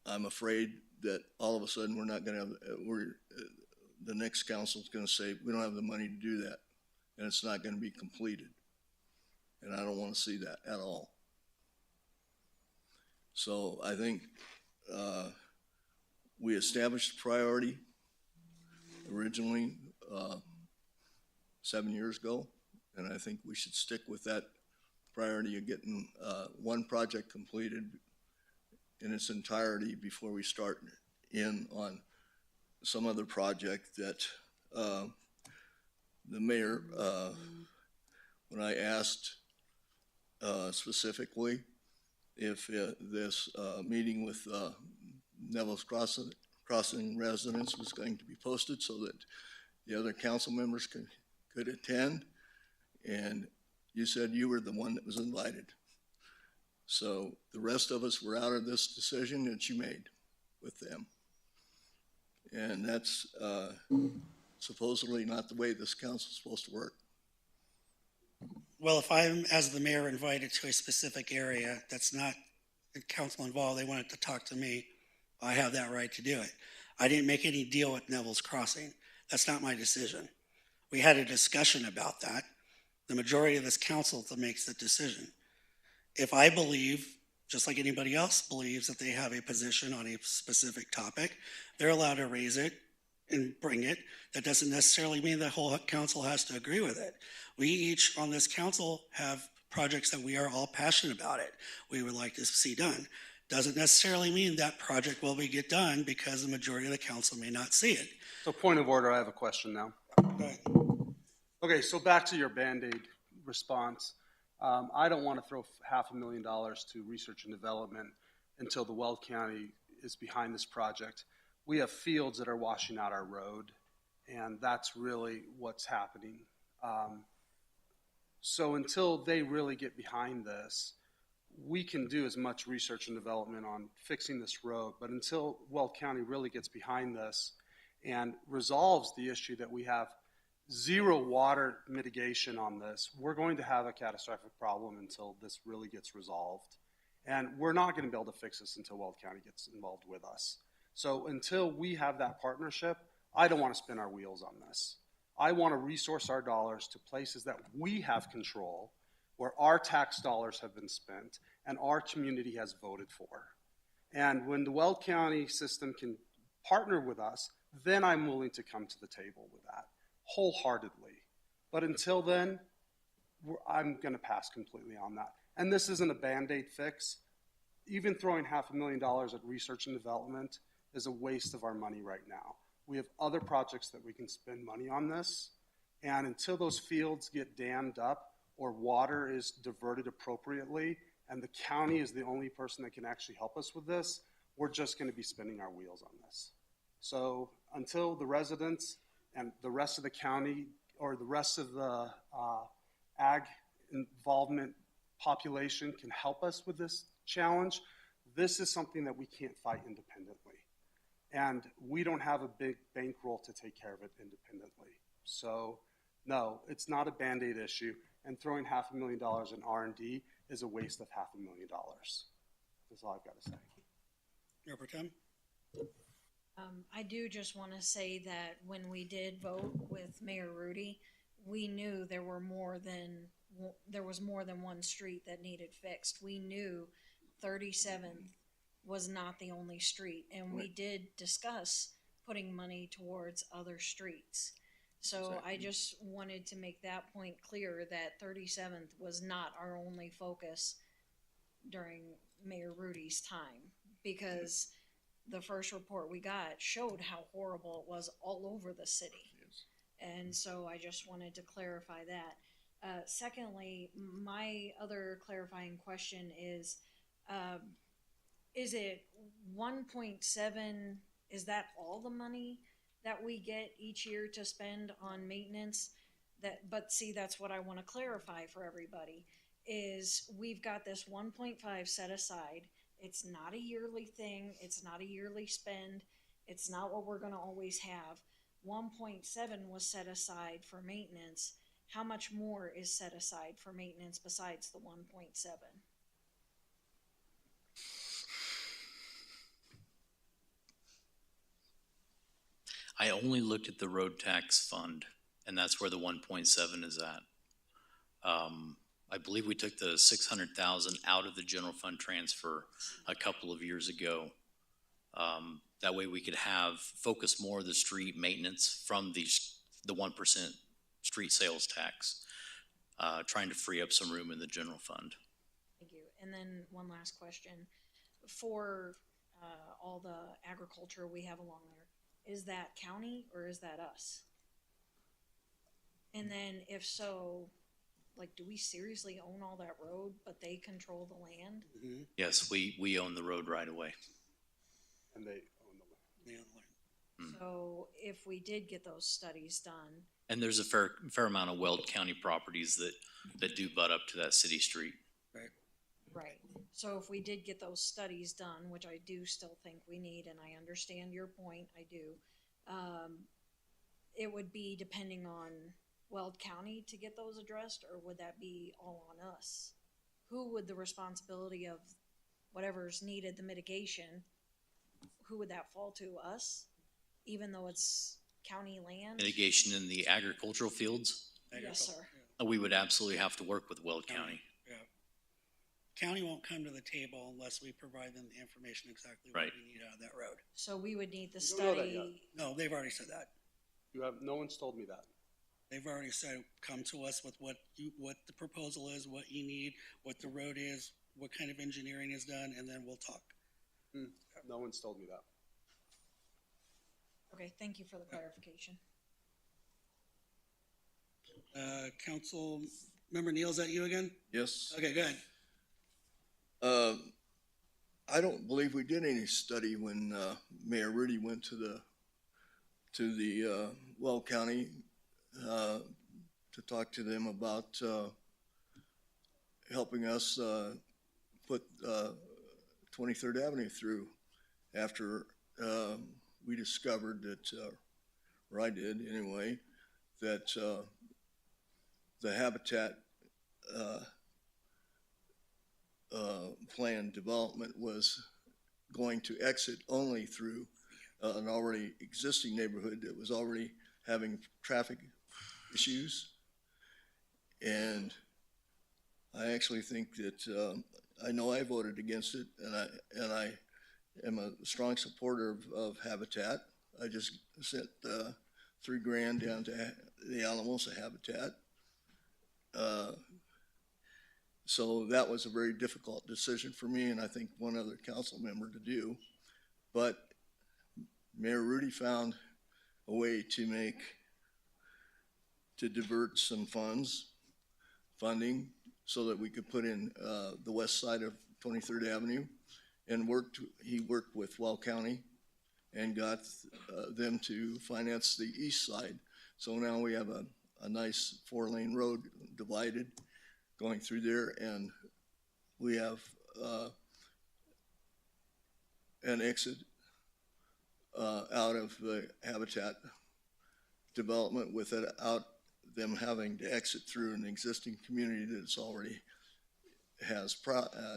I'm afraid that all of a sudden we're not going to have, the next council's gonna say, we don't have the money to do that, and it's not gonna be completed. And I don't wanna see that at all. So I think, we established a priority originally, 7 years ago, and I think we should stick with that priority of getting, one project completed in its entirety before we start in on some other project that, the mayor, when I asked, specifically if, this, meeting with, Neville's Crossing residents was going to be posted so that the other council members could attend, and you said you were the one that was invited. So the rest of us were out of this decision that you made with them. And that's supposedly not the way this council's supposed to work. Well, if I'm, as the mayor, invited to a specific area that's not council involved, they wanted to talk to me, I have that right to do it. I didn't make any deal with Neville's Crossing. That's not my decision. We had a discussion about that. The majority of this council that makes the decision. If I believe, just like anybody else believes, that they have a position on a specific topic, they're allowed to raise it and bring it. That doesn't necessarily mean the whole council has to agree with it. We each on this council have projects that we are all passionate about it. We would like to see done. Doesn't necessarily mean that project will get done because the majority of the council may not see it. So point of order, I have a question now. Go ahead. Okay, so back to your Band-Aid response. I don't want to throw $500,000 to research and development until the Weld County is behind this project. We have fields that are washing out our road, and that's really what's happening. So until they really get behind this, we can do as much research and development on fixing this road, but until Weld County really gets behind this and resolves the issue that we have zero water mitigation on this, we're going to have a catastrophic problem until this really gets resolved. And we're not going to be able to fix this until Weld County gets involved with us. So until we have that partnership, I don't want to spin our wheels on this. I want to resource our dollars to places that we have control, where our tax dollars have been spent and our community has voted for. And when the Weld County system can partner with us, then I'm willing to come to the table with that wholeheartedly. But until then, I'm going to pass completely on that. And this isn't a Band-Aid fix. Even throwing $500,000 at research and development is a waste of our money right now. We have other projects that we can spend money on this. And until those fields get dammed up or water is diverted appropriately, and the county is the only person that can actually help us with this, we're just going to be spinning our wheels on this. So until the residents and the rest of the county or the rest of the ag involvement population can help us with this challenge, this is something that we can't fight independently. And we don't have a big bankroll to take care of it independently. So no, it's not a Band-Aid issue, and throwing $500,000 in R&D is a waste of $500,000. That's all I've got to say. Mayor Pro Tem? I do just want to say that when we did vote with Mayor Rudy, we knew there was more than one street that needed fixed. We knew 37th was not the only street, and we did discuss putting money towards other streets. So Exactly. I just wanted to make that point clear that 37th was not our only focus during Mayor Rudy's time, because the first report we got showed how horrible it was all over the city. Yes. And so I just wanted to clarify that. Secondly, my other clarifying question is it 1.7, is that all the money that we get each year to spend on maintenance? But see, that's what I want to clarify for everybody, is we've got this 1.5 set aside. It's not a yearly thing. It's not a yearly spend. It's not what we're going to always have. 1.7 was set aside for maintenance. How much more is set aside for maintenance besides the 1.7? I only looked at the road tax fund, and that's where the 1.7 is at. I believe we took the 600,000 out of the general fund transfer a couple of years ago. That way we could focus more of the street maintenance from the 1% street sales tax, trying to free up some room in the general fund. Thank you. And then one last question. For all the agriculture we have along there, is that county or is that us? And then if so, like, do we seriously own all that road, but they control the land? Yes, we own the road right away. And they own the land. So if we did get those studies done, And there's a fair amount of Weld County properties that do butt up to that city street. right, so if we did get those studies done, which I do still think we need, and I understand your point, I do, it would be depending on Weld County to get those addressed, or would that be all on us? Who would the responsibility of whatever's needed, the mitigation, who would that fall to? Us? Even though it's county land? Mitigation in the agricultural fields, Yes, sir. we would absolutely have to work with Weld County. Yeah. County won't come to the table unless we provide them the information exactly what Right. we need out of that road. So we would need the We don't know that study. No, they've already said that. No one's told me that. They've already said, come to us with what the proposal is, what you need, what the road is, what kind of engineering is done, and then we'll talk. No one's told me that. Okay, thank you for the clarification. Council Member Neal, is that you again? Yes. Okay, good. I don't believe we did any study when Mayor Rudy went to the Weld County to talk to them about helping us put 23rd Avenue through after we discovered that, or I did anyway, that the habitat plan development was going to exit only through an already existing neighborhood that was already having traffic issues. And I actually think that, I know I voted against it, and I am a strong supporter of Habitat. I just sent $3,000 down to the Alamosa Habitat. So that was a very difficult decision for me, and I think one other council member to do. But Mayor Rudy found a way to divert some funding, so that we could put in the west side of 23rd Avenue, and he worked with Weld County and got them to finance the east side. So now we have a nice 4-lane road divided going through there, and we have an exit out of the Habitat development without them having to exit through an existing community that's already has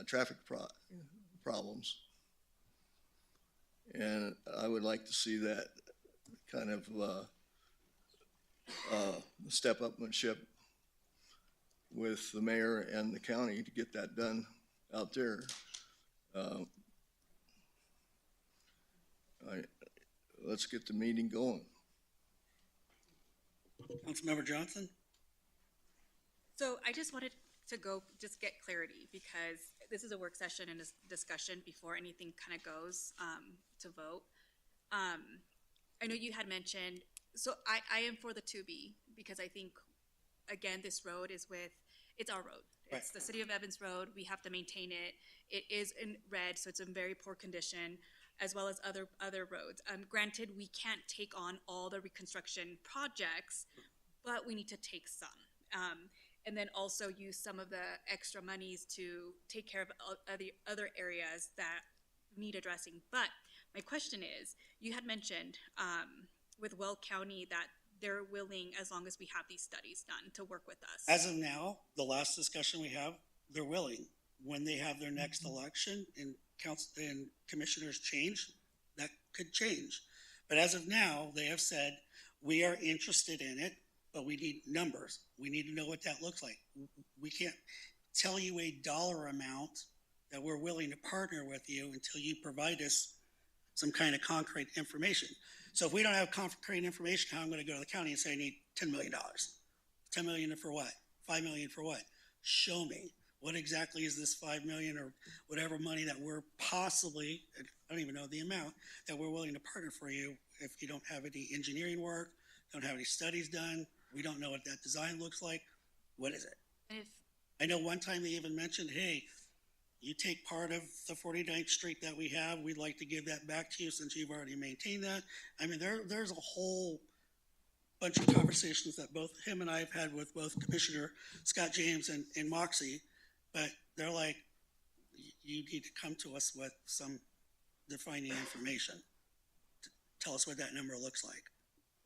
traffic problems. And I would like to see that kind of step-upmanship with the mayor and the county to get that done out there. Let's get the meeting going. Councilmember Johnson? So I just wanted to just get clarity, because this is a work session and a discussion before anything kind of goes to vote. I know you had mentioned, so I am for the 2B, because I think, again, this road it's our road. It's the City of Evans Road. We have to maintain it. It is in red, so it's in very poor condition, as well as other roads. Granted, we can't take on all the reconstruction projects, but we need to take some. And then also use some of the extra monies to take care of other areas that need addressing. But my question is, you had mentioned with Weld County that they're willing, as long as we have these studies done, to work with us. As of now, the last discussion we have, they're willing. When they have their next election and council and commissioners change, that could change. But as of now, they have said, we are interested in it, but we need numbers. We need to know what that looks like. We can't tell you a dollar amount that we're willing to partner with you until you provide us some kind of concrete information. So if we don't have concrete information, how I'm going to go to the county and say I need $10 million? $10 million for what? $5 million for what? Show me. What exactly is this 5 million or whatever money that we're possibly, I don't even know the amount, that we're willing to partner for you if you don't have any engineering work, don't have any studies done, we don't know what that design looks like. What is it? And if, I know one time they even mentioned, hey, you take part of the 49th Street that we have, we'd like to give that back to you since you've already maintained that. I mean, there's a whole bunch of conversations that both him and I have had with both Commissioner Scott James and Moxie, but they're like, you need to come to us with some defining information. Tell us what that number looks like.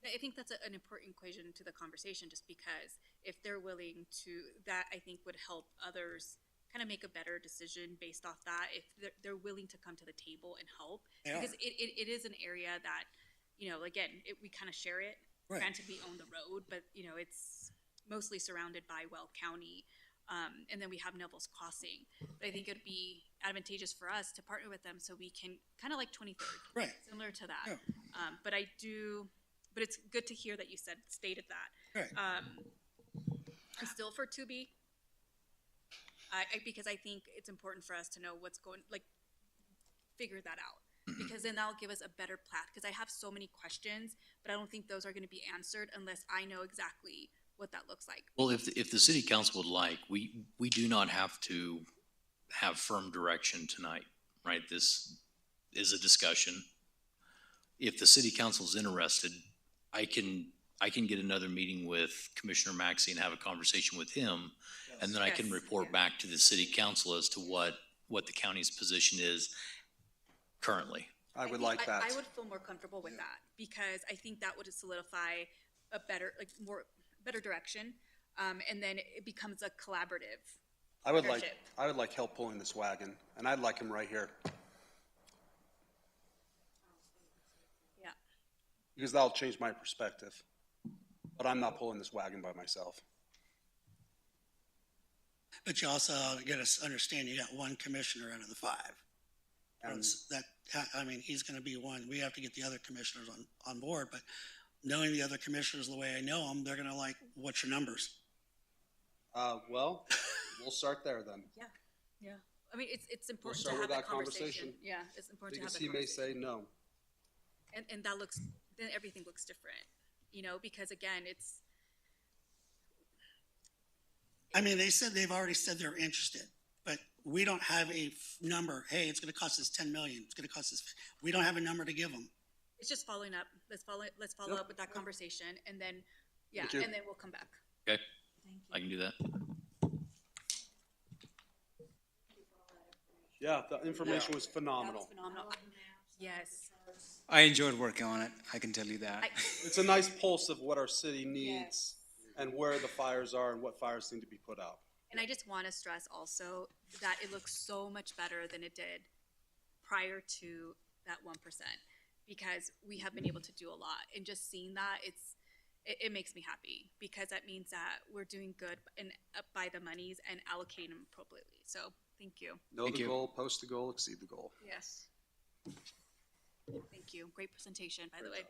I think that's an important equation to the conversation, just because if they're willing to, that I think would help others kind of make a better decision based off that, if they're willing to come to the table and help. They Because are. it is an area that, again, we kind of share it. Right. Granted, we own the road, but, it's mostly surrounded by Weld County. And then we have Neville's Crossing. But I think it'd be advantageous for us to partner with them so we can, kind of like 23rd. Right. Similar to that. Yeah. But it's good to hear that you stated that. Right. I'm still for 2B. Because I think it's important for us to know what's figure that out. Because then that'll give us a better path. Because I have so many questions, but I don't think those are going to be answered unless I know exactly what that looks like. Well, if the city council would like, we do not have to have firm direction tonight, right? This is a discussion. If the city council is interested, I can get another meeting with Commissioner Maxey and have a conversation with him. And then I can Yes, report yeah. back to the city council as to what the county's position is currently. I would think like that. I would feel more comfortable with that, because I think that would solidify a better direction. And then it becomes a collaborative. I would partnership. like help pulling this wagon, and I'd like him right here, Yeah. because that'll change my perspective. But I'm not pulling this wagon by myself. But you also got to understand you got one commissioner out of the 5. And He's going to be one. We have to get the other commissioners on board, but knowing the other commissioners the way I know them, they're going to like, what's your numbers? well, we'll start there then. Yeah. I mean, it's important to start have with that that conversation. conversation. Yeah, it's important Because to he have that may conversation. say no. And then everything looks different, because again, it's, They've already said they're interested, but we don't have a number. Hey, it's going to cost us 10 million. It's going to cost us, we don't have a number to give them. it's just following up. Let's follow Yep. up with that conversation, and then, Thank you. and then we'll come back. Okay? I can do that. Yeah, the information was phenomenal. Phenomenal. Yes. I enjoyed working on it, I can tell you that. It's a nice pulse of what our city needs and where the fires are and what fires need to be put out. And I just want to stress also that it looks so much better than it did prior to that 1%, because we have been able to do a lot. And just seeing that, it makes me happy, because that means that we're doing good and by the monies and allocating them appropriately. So thank you. Know Thank the you. goal, post the goal, exceed the goal. Yes. Thank you. Great presentation, by the way.